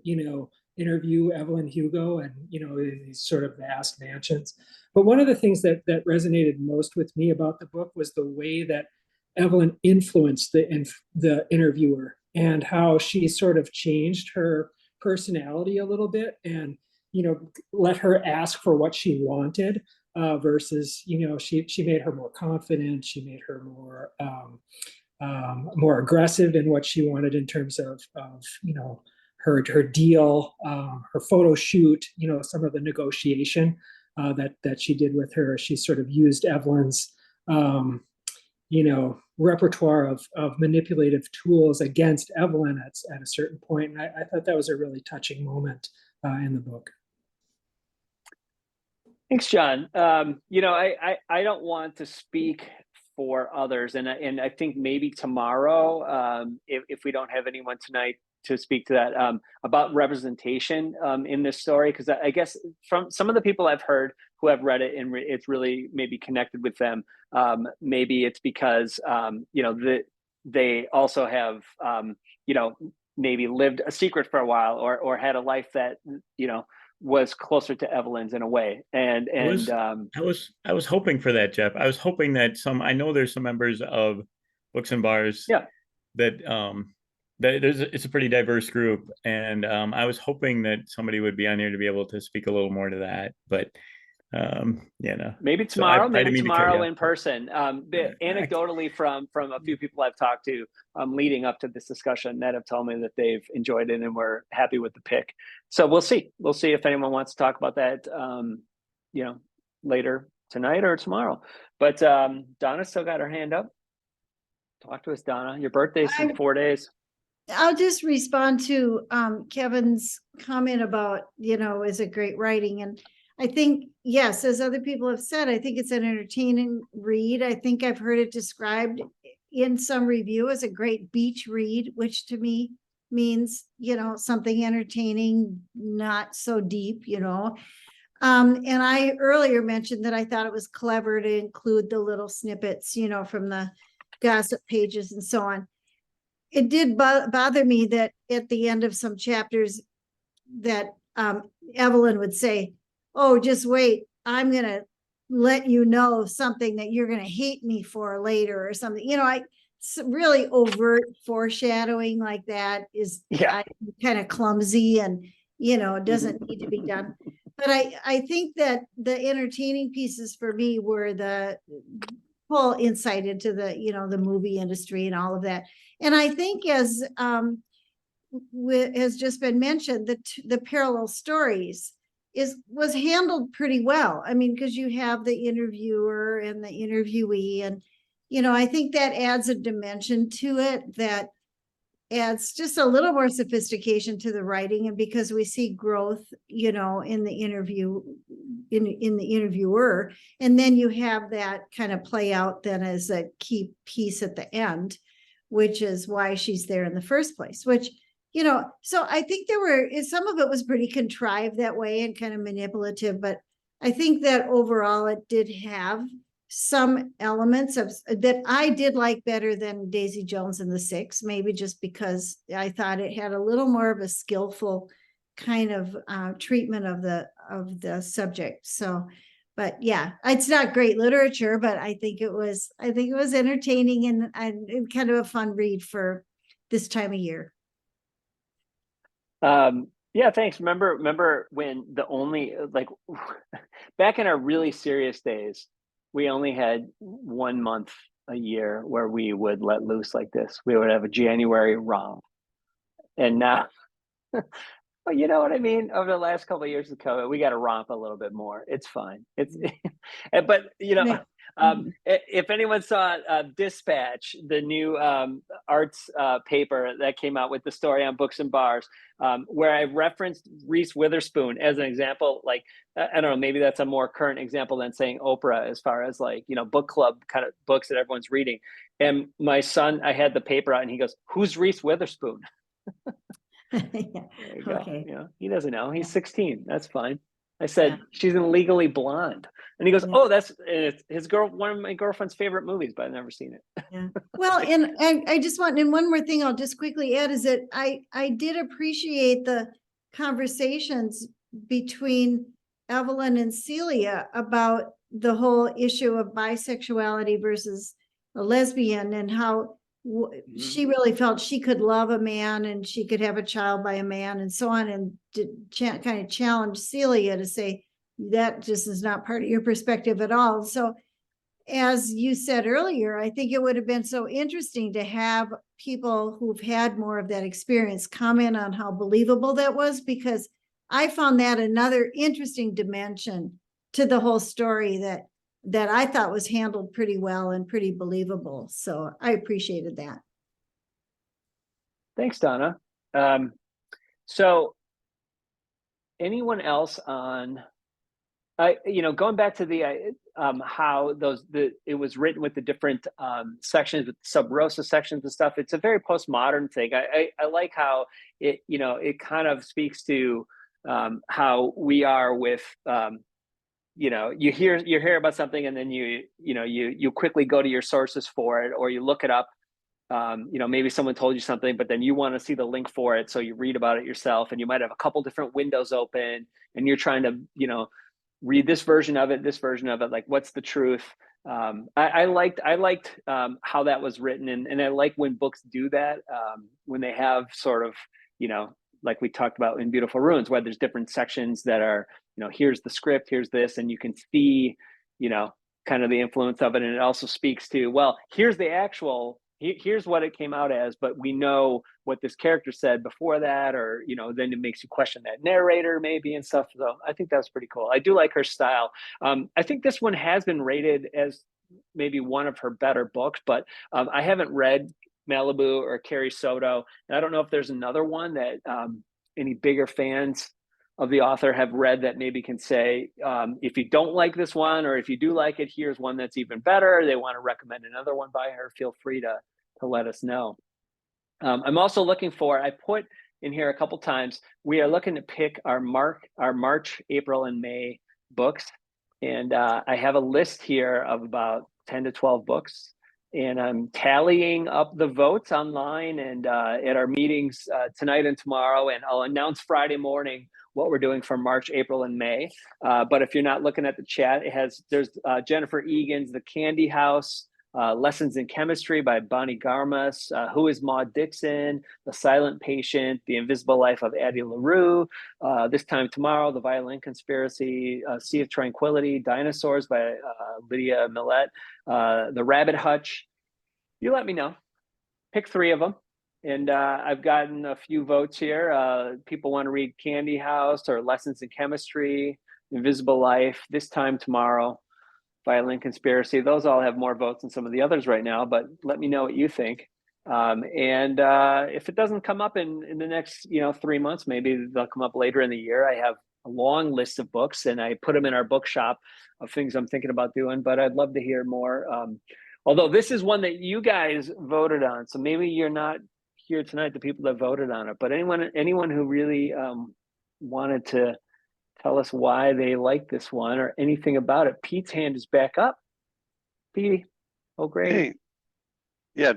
interview Evelyn Hugo, and these sort of vast mansions. But one of the things that resonated most with me about the book was the way that Evelyn influenced the interviewer, and how she sort of changed her personality a little bit, and let her ask for what she wanted, versus she made her more confident. She made her more aggressive in what she wanted in terms of her deal, her photo shoot, some of the negotiation that she did with her. She sort of used Evelyn's repertoire of manipulative tools against Evelyn at a certain point. And I thought that was a really touching moment in the book. Thanks, John. I don't want to speak for others, and I think maybe tomorrow, if we don't have anyone tonight to speak to that, about representation in this story, because I guess from some of the people I've heard who have read it and it's really maybe connected with them, maybe it's because they also have maybe lived a secret for a while, or had a life that was closer to Evelyn's in a way. And I was hoping for that, Jeff. I was hoping that I know there's some members of Books and Bars that it's a pretty diverse group, and I was hoping that somebody would be on here to be able to speak a little more to that. But maybe tomorrow, so in person. Anecdotally, from a few people I've talked to leading up to this discussion, that have told me that they've enjoyed it and were happy with the pick. So we'll see if anyone wants to talk about that later tonight or tomorrow. But Donna still got her hand up. Talk to us, Donna. Your birthday's in 4 days. I'll just respond to Kevin's comment about, is it great writing? And I think, yes, as other people have said, I think it's an entertaining read. I think I've heard it described in some review as a great beach read, which to me means, something entertaining, not so deep, and I earlier mentioned that I thought it was clever to include the little snippets, from the gossip pages and so on. It did bother me that at the end of some chapters that Evelyn would say, oh, just wait, I'm going to let you know something that you're going to hate me for later or something. Really overt foreshadowing like that is kind of clumsy and, doesn't need to be done. But I think that the entertaining pieces for me were the whole insight into the, the movie industry and all of that. And I think as has just been mentioned, the parallel stories was handled pretty well. I mean, because you have the interviewer and the interviewee, and I think that adds a dimension to it that adds just a little more sophistication to the writing, and because we see growth, in the interview, in the interviewer, and then you have that kind of play out then as a key piece at the end, which is why she's there in the first place, which so I think some of it was pretty contrived that way and kind of manipulative, but I think that overall it did have some elements that I did like better than Daisy Jones and the Six, maybe just because I thought it had a little more of a skillful kind of treatment of the subject. So, but yeah, it's not great literature, but I think it was entertaining and kind of a fun read for this time of year. Yeah, thanks. Remember when back in our really serious days, we only had 1 month a year where we would let loose like this. We would have a January romp. And now, well, you know what I mean? Over the last couple of years of COVID, we got to romp a little bit more. It's fine. But if anyone saw Dispatch, the new arts paper that came out with the story on books and bars, where I referenced Reese Witherspoon as an example, like, I don't know, maybe that's a more current example than saying Oprah as far as book club kind of books that everyone's reading. And my son, I had the paper out and he goes, "Who's Reese Witherspoon?" Yeah. There you go. Okay. He doesn't know. He's 16. That's fine. I said, she's in Legally Blonde. And he goes, oh, that's one of my girlfriend's favorite movies, but I've never seen it. Yeah. Well, and I just want, and one more thing I'll just quickly add is that I did appreciate the conversations between Evelyn and Celia about the whole issue of bisexuality versus a lesbian, and how she really felt she could love a man and she could have a child by a man and so on, and kind of challenge Celia to say that just is not part of your perspective at all. So as you said earlier, I think it would have been so interesting to have people who've had more of that experience comment on how believable that was, because I found that another interesting dimension to the whole story that I thought was handled pretty well and pretty believable. So I appreciated that. Thanks, Donna. So anyone else on, going back to the, how it was written with the different sections, with sub rosa sections and stuff. It's a very postmodern thing. I like how it, it kind of speaks to how we are with, you hear about something and then you quickly go to your sources for it, or you look it up. Maybe someone told you something, but then you want to see the link for it, so you read about it yourself, and you might have a couple different windows open, and you're trying to read this version of it, like, what's the truth? I liked how that was written, and I like when books do that, when they have sort of like we talked about in Beautiful Ruins, where there's different sections that are, here's the script, here's this, and you can see, kind of the influence of it. And it also speaks to, well, here's what it came out as, but we know what this character said before that, or, then it makes you question that narrator maybe and stuff. So I think that's pretty cool. I do like her style. I think this one has been rated as maybe one of her better books, but I haven't read Malibu or Carrie Soto, and I don't know if there's another one that any bigger fans of the author have read that maybe can say, if you don't like this one, or if you do like it, here's one that's even better. They want to recommend another one by her. Feel free to let us know. I'm also looking for, I put in here a couple times, we are looking to pick our March, April, and May books. And I have a list here of about 10 to 12 books. And I'm tallying up the votes online and at our meetings tonight and tomorrow. And I'll announce Friday morning what we're doing for March, April, and May. But if you're not looking at the chat, there's Jennifer Egan's The Candy House, Lessons in Chemistry by Bonnie Garmas, Who is Maud Dixon, The Silent Patient, The Invisible Life of Addie LaRue, This Time Tomorrow, The Violin Conspiracy, Sea of Tranquility, Dinosaurs by Lydia Millette, The Rabbit Hutch. You let me know. Pick 3 of them. And I've gotten a few votes here. People want to read Candy House or Lessons in Chemistry, Invisible Life, This Time Tomorrow, Violin Conspiracy. Those all have more votes than some of the others right now, but let me know what you think. And if it doesn't come up in the next 3 months, maybe they'll come up later in the year. I have a long list of books and I put them in our bookshop of things I'm thinking about doing, but I'd love to hear more. Although this is one that you guys voted on, so maybe you're not here tonight, the people that voted on it, but anyone who really wanted to tell us why they like this one or anything about it. Pete's hand is back up. Pete, oh great. Hey, yeah,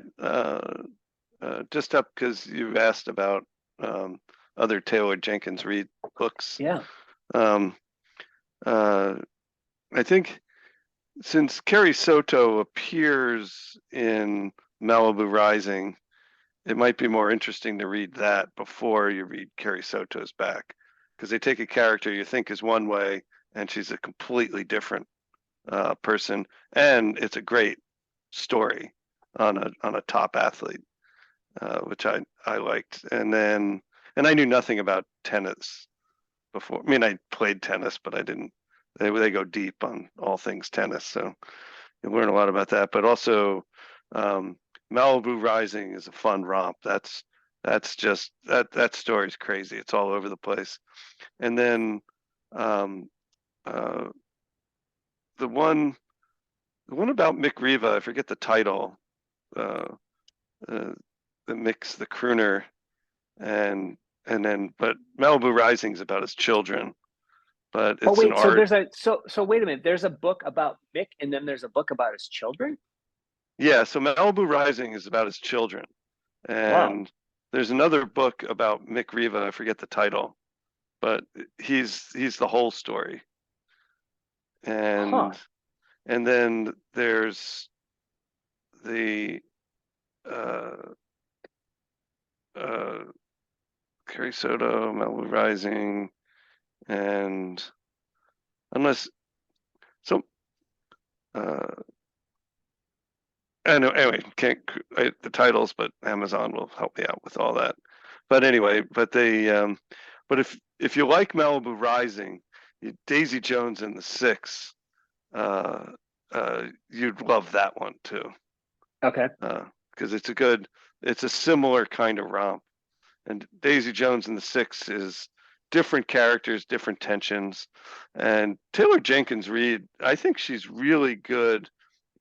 just up because you asked about other Taylor Jenkins Reid books. Yeah. I think since Carrie Soto appears in Malibu Rising, it might be more interesting to read that before you read Carrie Soto's back, because they take a character you think is one way and she's a completely different person, and it's a great story on a top athlete, which I liked. And I knew nothing about tennis before. I mean, I played tennis, but I didn't. They go deep on all things tennis, so you learn a lot about that. But also, Malibu Rising is a fun romp. That's just that story's crazy. It's all over the place. And then the one about Mick Riva, I forget the title. The Mick's the crooner, but Malibu Rising is about his children. But it's wait, an so art. so wait a minute. There's a book about Mick, and then there's a book about his children. Yeah, so Malibu Rising is about his children, and there's another book about Mick Riva. I forget the title, but he's the whole story. And then there's the Carrie Soto, Malibu Rising, and anyway, can't write the titles, but Amazon will help me out with all that. But anyway, but if you like Malibu Rising, Daisy Jones and the Six, you'd love that one too. Okay. Because it's a similar kind of romp, and Daisy Jones and the Six is different characters, different tensions, and Taylor Jenkins Reid, I think she's really good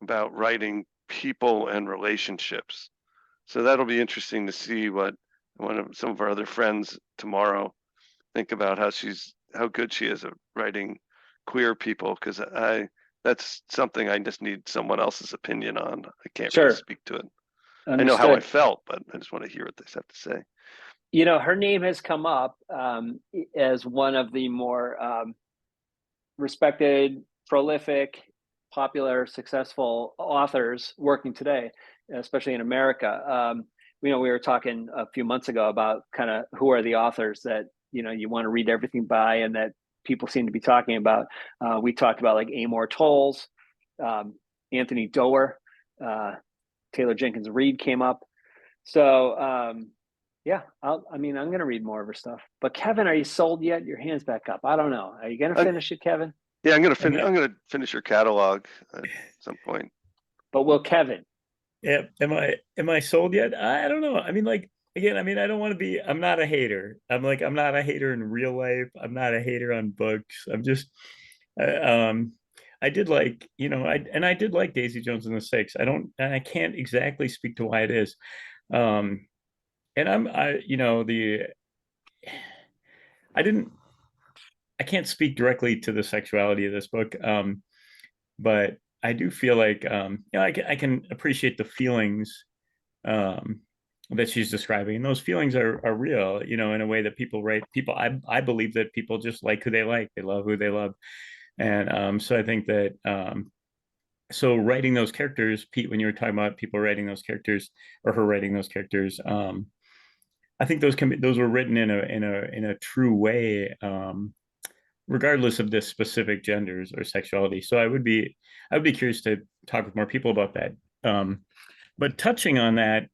about writing people and relationships. So that'll be interesting to see what some of our other friends tomorrow think about how good she is at writing queer people, because that's something I just need someone else's opinion on. I can't really speak to it. Understood. I know how I felt, but I just want to hear what they have to say. Her name has come up as one of the more respected, prolific, popular, successful authors working today, especially in America. We were talking a few months ago about kind of who are the authors that you want to read everything by, and that people seem to be talking about. We talked about like Amor Towles, Anthony Doerr, Taylor Jenkins Reid came up. So yeah, I'm going to read more of her stuff. But Kevin, are you sold yet? Your hand's back up. I don't know. Are you going to finish it, Kevin? Yeah, I'm going to finish your catalog at some point. But will Kevin? Yeah, am I sold yet? I don't know. I mean, like, again, I mean, I don't want to be, I'm not a hater. I'm not a hater in real life. I'm not a hater on books. I'm just, um, I did like, I did like Daisy Jones and the Six. And I can't exactly speak to why it is. Um, and I didn't, I can't speak directly to the sexuality of this book. But I do feel like, I can appreciate the feelings, um, that she's describing, and those feelings are real, in a way that people. I believe that people just like who they like. They love who they love, and so I think that so writing those characters, Pete, when you were talking about people writing those characters or her writing those characters, I think those were written in a true way. Regardless of the specific genders or sexuality. So I would be curious to talk with more people about that. But touching on that,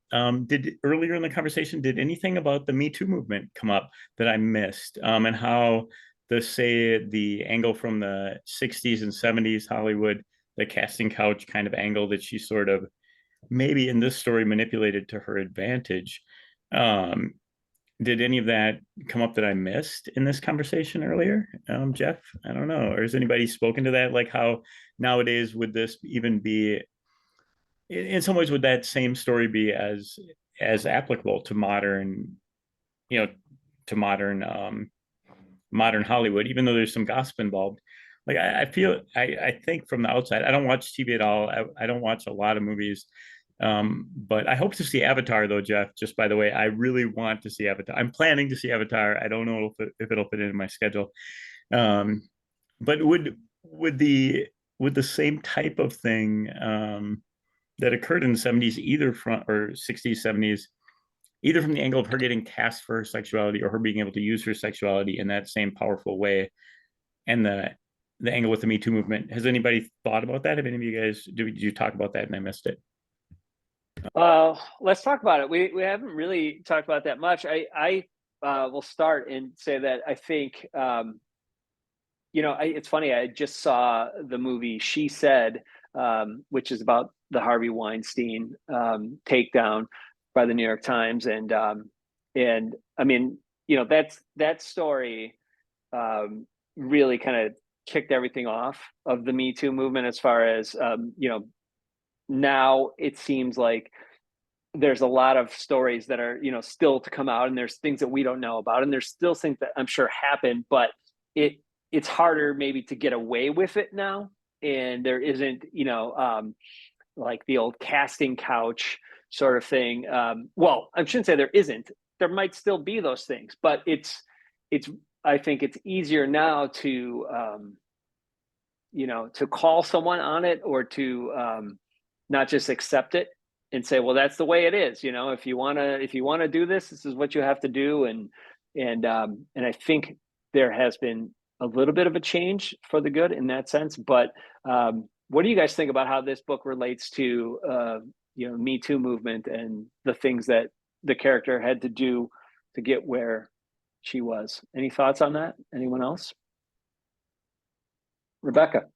did earlier in the conversation, did anything about the Me Too movement come up that I missed? And how the angle from the 60s and 70s Hollywood, the casting couch kind of angle that she sort of maybe in this story manipulated to her advantage. Um, did any of that come up that I missed in this conversation earlier, Jeff? I don't know. Or has anybody spoken to that? Like how nowadays would this even be? In some ways, would that same story be as applicable to modern, you know, to modern Hollywood? Even though there's some gossip involved, like I think from the outside, I don't watch TV at all. I don't watch a lot of movies. But I hope to see Avatar though, Jeff. Just by the way, I really want to see Avatar. I'm planning to see Avatar. I don't know if it'll fit into my schedule. Um, but would the same type of thing that occurred in the 70s, either from or 60s, 70s, either from the angle of her getting cast for her sexuality or her being able to use her sexuality in that same powerful way, and the angle with the Me Too movement. Has anybody thought about that? Have any of you guys did you talk about that and I missed it? Let's talk about it. We haven't really talked about that much. I will start and say that I think it's funny. I just saw the movie She Said, which is about the Harvey Weinstein takedown by the New York Times, and I mean, that story really kind of kicked everything off of the Me Too movement as far as now it seems like there's a lot of stories that are still to come out, and there's things that we don't know about, and there's still things that I'm sure happen, but it's harder maybe to get away with it now, and there isn't like the old casting couch sort of thing. Well, I shouldn't say there isn't. There might still be those things, but it's I think it's easier now to to call someone on it, or to not just accept it and say, well, that's the way it is. If you want to do this, this is what you have to do. And I think there has been a little bit of a change for the good in that sense. But what do you guys think about how this book relates to Me Too movement and the things that the character had to do to get where she was? Any thoughts on that? Anyone else? Rebecca.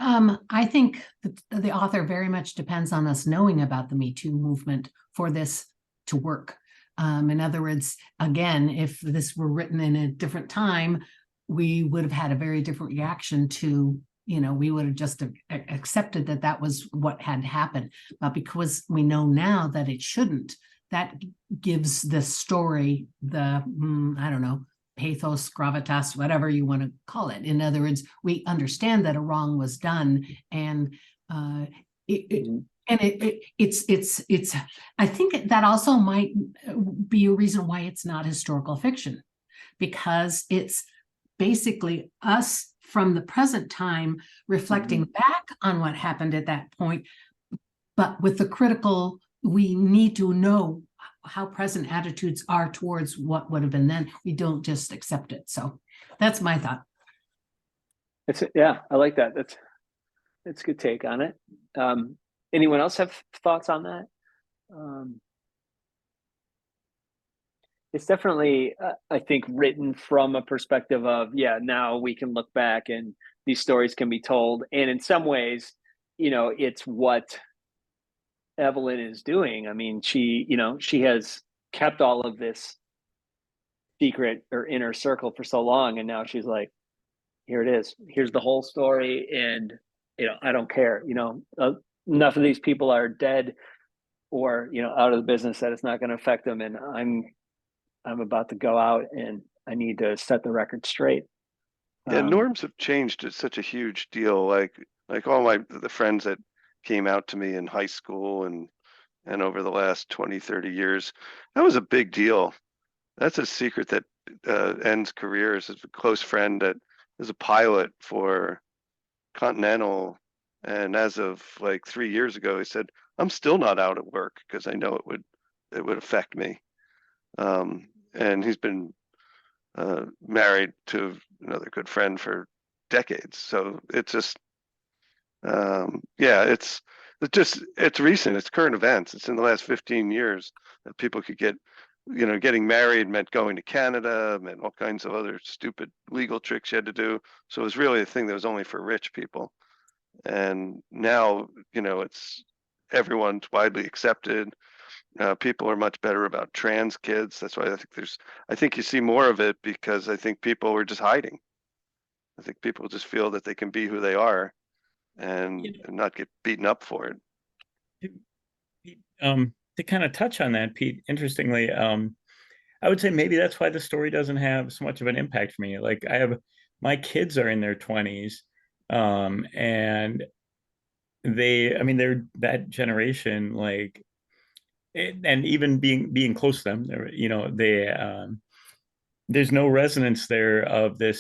I think the author very much depends on us knowing about the Me Too movement for this to work. In other words, again, if this were written in a different time, we would have had a very different reaction to, we would have just accepted that was what had happened. But because we know now that it shouldn't, that gives the story the, I don't know, pathos, gravitas, whatever you want to call it. In other words, we understand that a wrong was done, and it's. I think that also might be a reason why it's not historical fiction, because it's basically us from the present time reflecting back on what happened at that point, but with the critical. We need to know how present attitudes are towards what would have been then. We don't just accept it. So that's my thought. I like that. That's a good take on it. Anyone else have thoughts on that? It's definitely, I think, written from a perspective of, now we can look back and these stories can be told. And in some ways, it's what Evelyn is doing. I mean, she has kept all of this secret or inner circle for so long, and now she's like, here it is, here's the whole story, and I don't care, enough of these people are dead or out of the business that it's not going to affect them, and I'm about to go out and I need to set the record straight. Yeah, norms have changed. It's such a huge deal. Like all the friends that came out to me in high school and over the last 20, 30 years, that was a big deal. That's a secret that ends careers. As a close friend that is a pilot for Continental, and as of like 3 years ago, he said, I'm still not out at work because I know it would affect me. And he's been married to another good friend for decades. So it's just, it's recent. It's current events. It's in the last 15 years that people could get, getting married meant going to Canada, meant all kinds of other stupid legal tricks you had to do. So it was really a thing that was only for rich people. And now, it's everyone's widely accepted. People are much better about trans kids. That's why I think you see more of it, because I think people are just hiding. I think people just feel that they can be who they are and not get beaten up for it. To kind of touch on that, Pete, interestingly, I would say maybe that's why the story doesn't have so much of an impact for me. Like my kids are in their 20s, and they're that generation, like, and even being close to them, there's no resonance there of the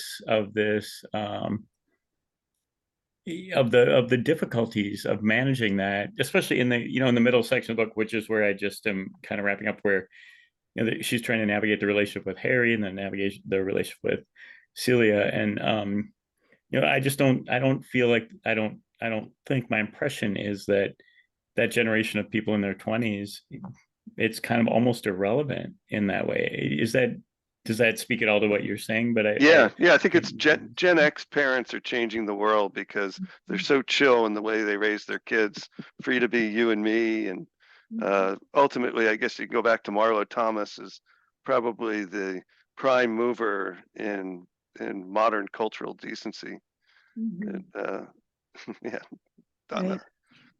difficulties of managing that, especially in the middle section of the book, which is where I just am kind of wrapping up, where she's trying to navigate the relationship with Harry and then navigate the relationship with Celia, and I don't think my impression is that generation of people in their 20s, it's kind of almost irrelevant in that way. Does that speak at all to what you're saying? But I think it's Gen X parents are changing the world because they're so chill in the way they raise their kids, free to be you and me. And ultimately, I guess you can go back to Marlo Thomas is probably the prime mover in modern cultural decency. And, Donna. Right.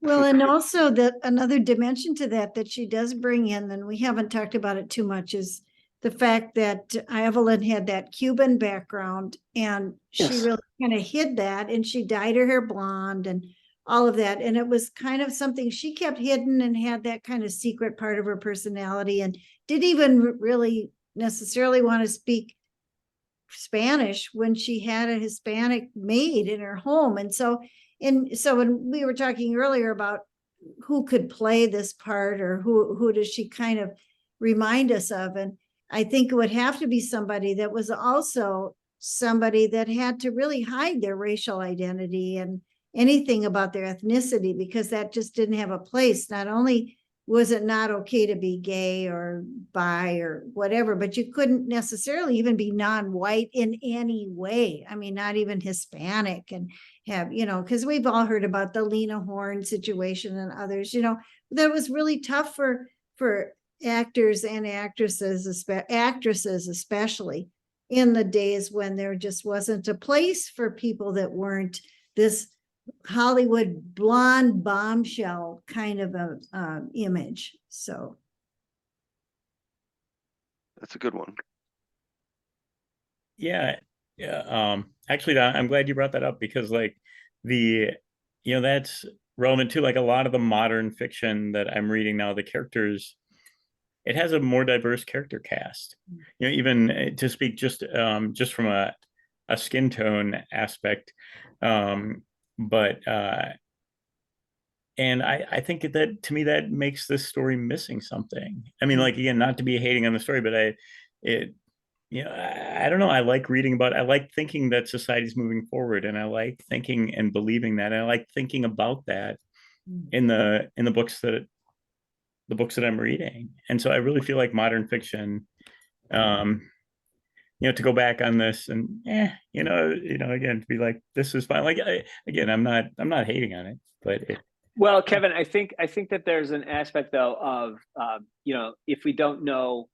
Well, and also that another dimension to that she does bring in, and we haven't talked about it too much, is the fact that Evelyn had that Cuban background, and she really kind of hid that, and she dyed her hair blonde and all of that. And it was kind of something she kept hidden and had that kind of secret part of her personality, and didn't even really necessarily want to speak Spanish when she had a Hispanic maid in her home. And so when we were talking earlier about who could play this part, or who does she kind of remind us of, and I think it would have to be somebody that was also somebody that had to really hide their racial identity and anything about their ethnicity, because that just didn't have a place. Not only was it not okay to be gay or bi or whatever, but you couldn't necessarily even be non-white in any way. I mean, not even Hispanic, and have, because we've all heard about the Lena Horne situation and others, that was really tough for actors and actresses especially in the days when there just wasn't a place for people that weren't this Hollywood blonde bombshell kind of a image. So that's a good one. Yeah. Actually, I'm glad you brought that up, because like that's relevant to like a lot of the modern fiction that I'm reading now. The characters, it has a more diverse character cast, even to speak just from a skin tone aspect. But and I think that, to me, that makes this story missing something. I mean, like, again, not to be hating on the story, but I don't know. I like reading about, I like thinking that society's moving forward, and I like thinking and believing that. And I like thinking about that in the books that I'm reading. And so I really feel like modern fiction, to go back on this and again, to be like, this is fine. Like, I'm not hating on it, but Well, Kevin, I think that there's an aspect though of if we don't know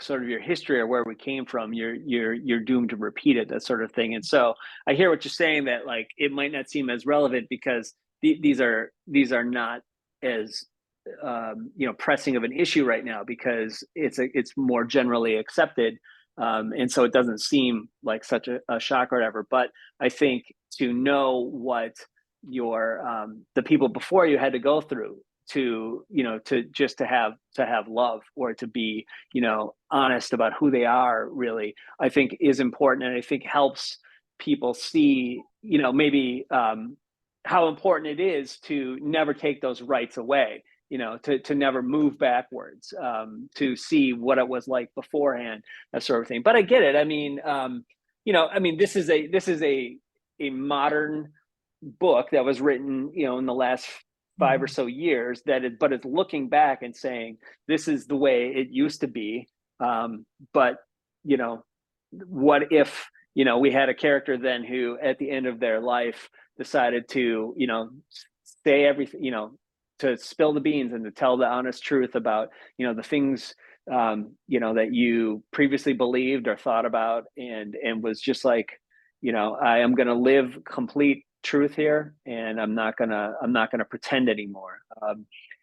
sort of your history or where we came from, you're doomed to repeat it, that sort of thing. And so I hear what you're saying, that like it might not seem as relevant because these are not as pressing of an issue right now because it's more generally accepted. And so it doesn't seem like such a shock or whatever. But I think to know what the people before you had to go through to have love, or to be honest about who they are, really, I think is important, and I think helps people see maybe how important it is to never take those rights away, to never move backwards, to see what it was like beforehand, that sort of thing. But I get it. I mean, this is a modern book that was written, in the last 5 or so years, but it's looking back and saying, this is the way it used to be. But, what if, we had a character then who at the end of their life decided to, say everything, to spill the beans and to tell the honest truth about, the things, that you previously believed or thought about, and was just like, I am going to live complete truth here, and I'm not gonna pretend anymore.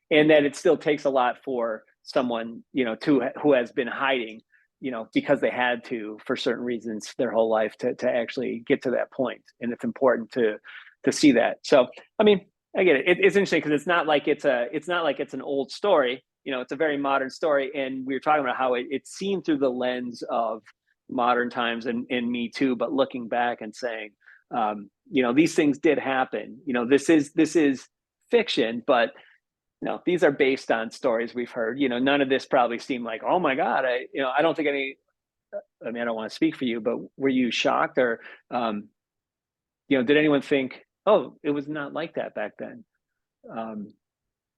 And that it still takes a lot for someone, who has been hiding, because they had to for certain reasons their whole life to actually get to that point. And it's important to see that. So, I mean, I get it. It's interesting because it's not like it's an old story. It's a very modern story, and we were talking about how it's seen through the lens of modern times and Me Too, but looking back and saying, these things did happen. This is fiction, but these are based on stories we've heard. None of this probably seemed like, oh my God, I don't think I don't want to speak for you, but were you shocked, or did anyone think, oh, it was not like that back then?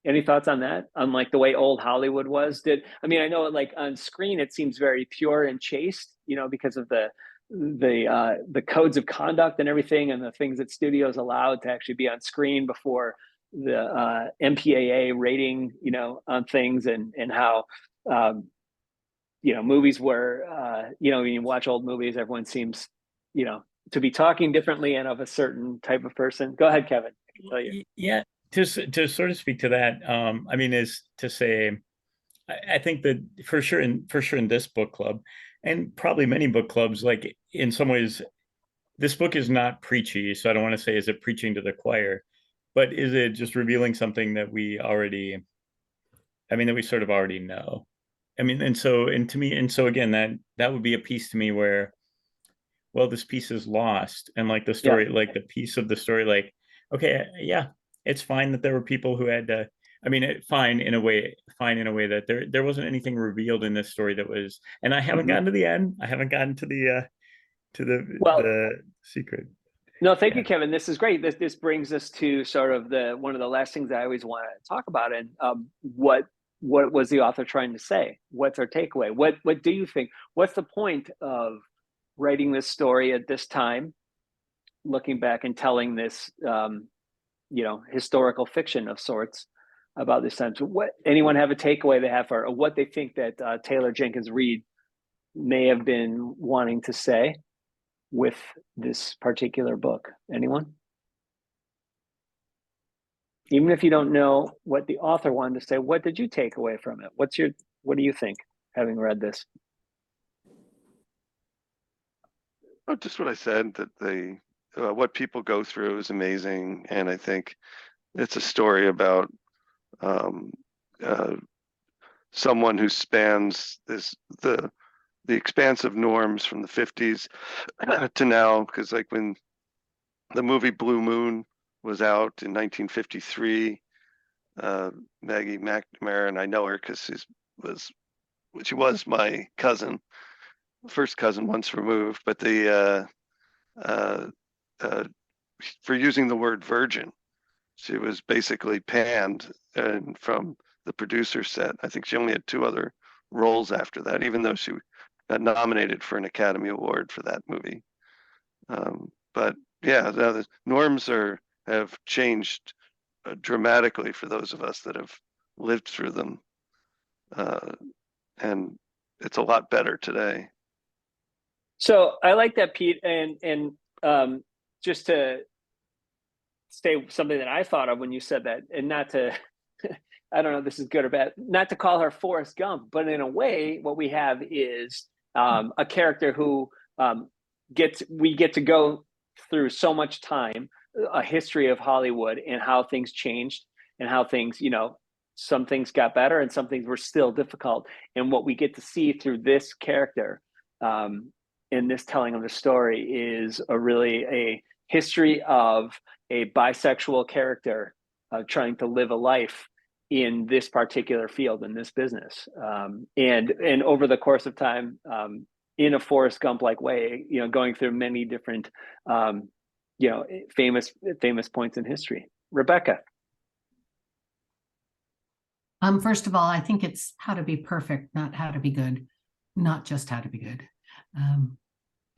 Any thoughts on that? On like the way old Hollywood was? I know like on screen it seems very pure and chaste, because of the codes of conduct and everything, and the things that studios allowed to actually be on screen before the MPAA rating, on things, and how movies were, when you watch old movies, everyone seems, to be talking differently and of a certain type of person. Go ahead, Kevin. I can tell you. Yeah, to sort of speak to that, is to say, I think that for sure in this book club, and probably many book clubs, like in some ways, this book is not preachy. So I don't want to say, is it preaching to the choir, but is it just revealing something that we sort of already know? And so again, that would be a piece to me where, well, this piece is lost. And like the story, like the piece of the story, like, okay, yeah, it's fine that there were people who had to, fine in a way that there wasn't anything revealed in this story that was, and I haven't gotten to the end. I haven't gotten to the secret. No, thank you, Kevin. This is great. This brings us to sort of one of the last things I always want to talk about. And what was the author trying to say? What's our takeaway? What do you think? What's the point of writing this story at this time, looking back and telling this, historical fiction of sorts about this time? So what, anyone have a takeaway they have for, or what they think that Taylor Jenkins Reid may have been wanting to say with this particular book? Anyone? Even if you don't know what the author wanted to say, what did you take away from it? What do you think, having read this? Oh, just what I said, that what people go through is amazing. And I think it's a story about someone who spans the expansive norms from the 50s to now. Because like when the movie Blue Moon was out in 1953, Maggie McNamara, and I know her because she was my cousin, first cousin once removed, but for using the word virgin, she was basically panned and from the producer set. I think she only had 2 other roles after that, even though she got nominated for an Academy Award for that movie. But yeah, the norms have changed dramatically for those of us that have lived through them. And it's a lot better today. So I like that, Pete, and just to say something that I thought of when you said that, and not to, I don't know if this is good or bad, not to call her Forrest Gump, but in a way, what we have is a character who we get to go through so much time, a history of Hollywood and how things changed and how things, some things got better and some things were still difficult. And what we get to see through this character in this telling of the story is a history of a bisexual character trying to live a life in this particular field, in this business. And over the course of time, in a Forrest Gump-like way, going through many different, famous points in history. Rebecca. First of all, I think it's how to be perfect, not how to be good, not just how to be good.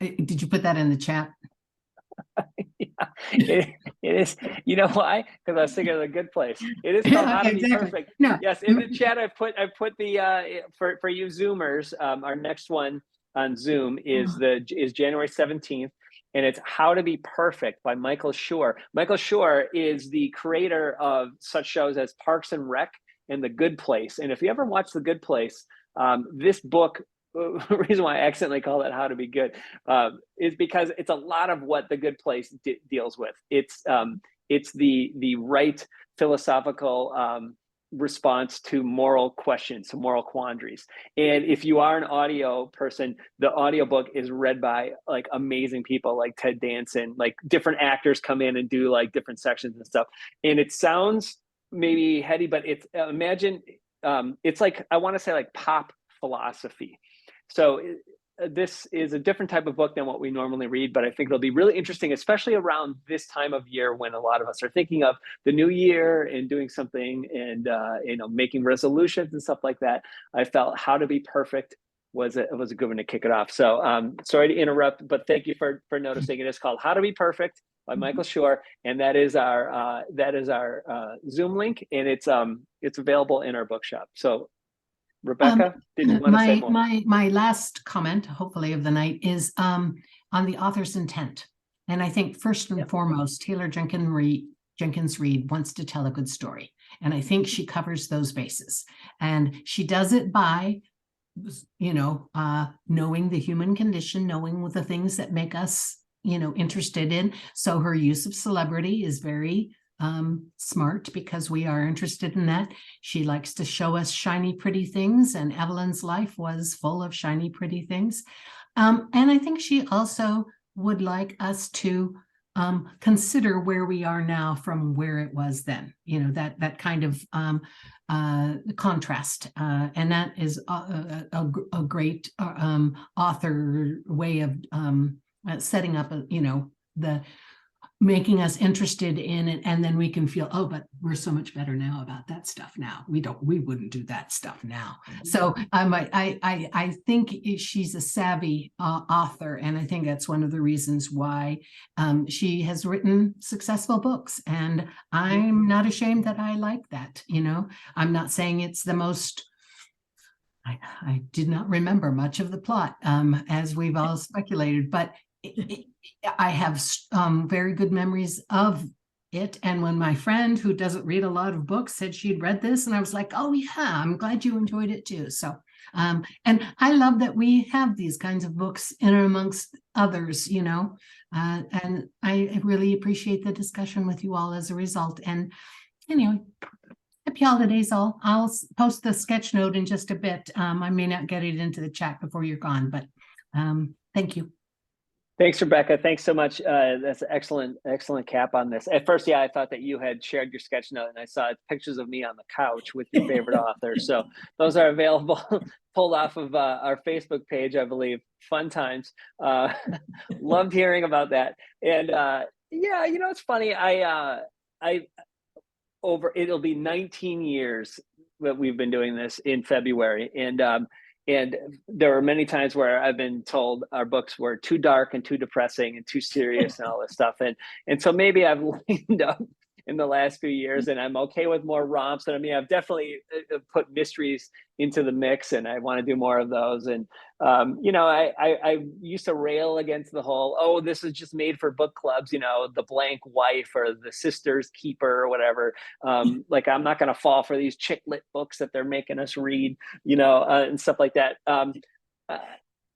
Did you put that in the chat? Yeah, it is. You know why? Because I was thinking of The Good Place. It is called How to Be Perfect. No. Yes, in the chat I put the for you Zoomers. Our next one on Zoom is January 17th, and it's How to Be Perfect by Michael Schur. Michael Schur is the creator of such shows as Parks and Rec and The Good Place. And if you ever watch The Good Place, this book, the reason why I accidentally call it How to Be Good is because it's a lot of what The Good Place deals with. It's the right philosophical response to moral questions, to moral quandaries. And if you are an audio person, the audiobook is read by like amazing people like Ted Danson, like different actors come in and do like different sections and stuff. And it sounds maybe heady, but it's imagine it's like, I want to say like pop philosophy. So this is a different type of book than what we normally read, but I think it'll be really interesting, especially around this time of year when a lot of us are thinking of the new year and doing something and making resolutions and stuff like that. I felt How to Be Perfect was a good one to kick it off. So sorry to interrupt, but thank you for noticing. It is called How to Be Perfect by Michael Schur, and that is our Zoom link, and it's available in our bookshop. So Rebecca, did you want to say more? My last comment, hopefully of the night, is on the author's intent. And I think first and foremost, Taylor Jenkins Reid wants to tell a good story. And I think she covers those bases. And she does it by, knowing the human condition, knowing the things that make us, interested in. So her use of celebrity is very smart because we are interested in that. She likes to show us shiny, pretty things, and Evelyn's life was full of shiny, pretty things. And I think she also would like us to consider where we are now from where it was then, that kind of contrast. And that is a great author way of setting up, the making us interested in it, and then we can feel, oh, but we're so much better now about that stuff now. We wouldn't do that stuff now. So I think she's a savvy author, and I think that's one of the reasons why she has written successful books. And I'm not ashamed that I like that. I'm not saying it's the most. I did not remember much of the plot, as we've all speculated, but I have very good memories of it. And when my friend who doesn't read a lot of books said she'd read this, and I was like, oh yeah, I'm glad you enjoyed it too. So, and I love that we have these kinds of books in amongst others, and I really appreciate the discussion with you all as a result. And anyway, happy holidays all. I'll post the sketch note in just a bit. I may not get it into the chat before you're gone, but thank you. Thanks, Rebecca. Thanks so much. That's an excellent cap on this. At first, I thought that you had shared your sketch note, and I saw pictures of me on the couch with your favorite author. So those are available, pulled off of our Facebook page, I believe. Fun times. Loved hearing about that. And it's funny. It'll be 19 years that we've been doing this in February, and there were many times where I've been told our books were too dark and too depressing and too serious and all this stuff. And so maybe I've leaned up in the last few years, and I'm okay with more romps. And I mean, I've definitely put mysteries into the mix, and I want to do more of those. And you know, I used to rail against the whole, oh, this is just made for book clubs, you know, the blank wife or the sister's keeper or whatever. Like, I'm not going to fall for these chick lit books that they're making us read, you know, and stuff like that.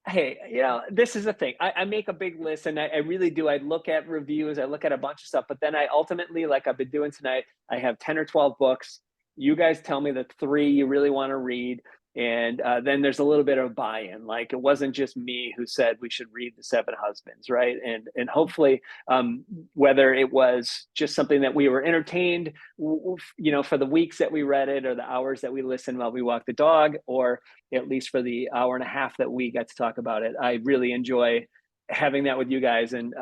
Hey, you know, this is the thing. I make a big list, and I really do. I look at reviews, I look at a bunch of stuff, but then I ultimately, like I've been doing tonight, I have 10 or 12 books. You guys tell me the 3 you really want to read. And then there's a little bit of buy-in. Like, it wasn't just me who said we should read The Seven Husbands, right? And hopefully, whether it was just something that we were entertained, you know, for the weeks that we read it, or the hours that we listened while we walked the dog, or at least for the hour and a half that we got to talk about it, I really enjoy having that with you guys. And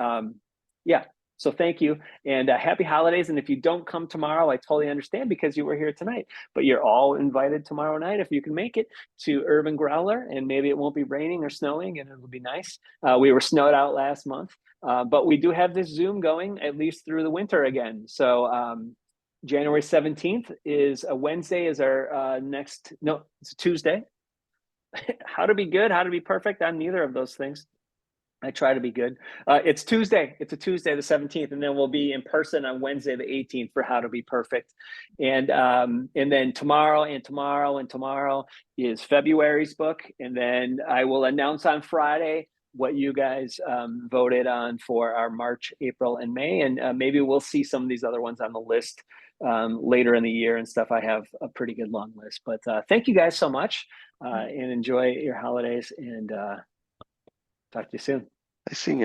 yeah. So thank you, and happy holidays. And if you don't come tomorrow, I totally understand, because you were here tonight, but you're all invited tomorrow night, if you can make it, to Urban Growler, and maybe it won't be raining or snowing, and it'll be nice. We were snowed out last month, but we do have this Zoom going at least through the winter again. So January 17th is a Wednesday, is our it's a Tuesday. How to be good, how to be perfect, I'm neither of those things. I try to be good. It's Tuesday. It's a Tuesday, the 17th, and then we'll be in person on Wednesday, the 18th, for How to Be Perfect. And then tomorrow is February's book, and then I will announce on Friday what you guys voted on for our March, April, and May, and maybe we'll see some of these other ones on the list later in the year and stuff. I have a pretty good long list, but thank you guys so much, and enjoy your holidays, and talk to you soon. I seen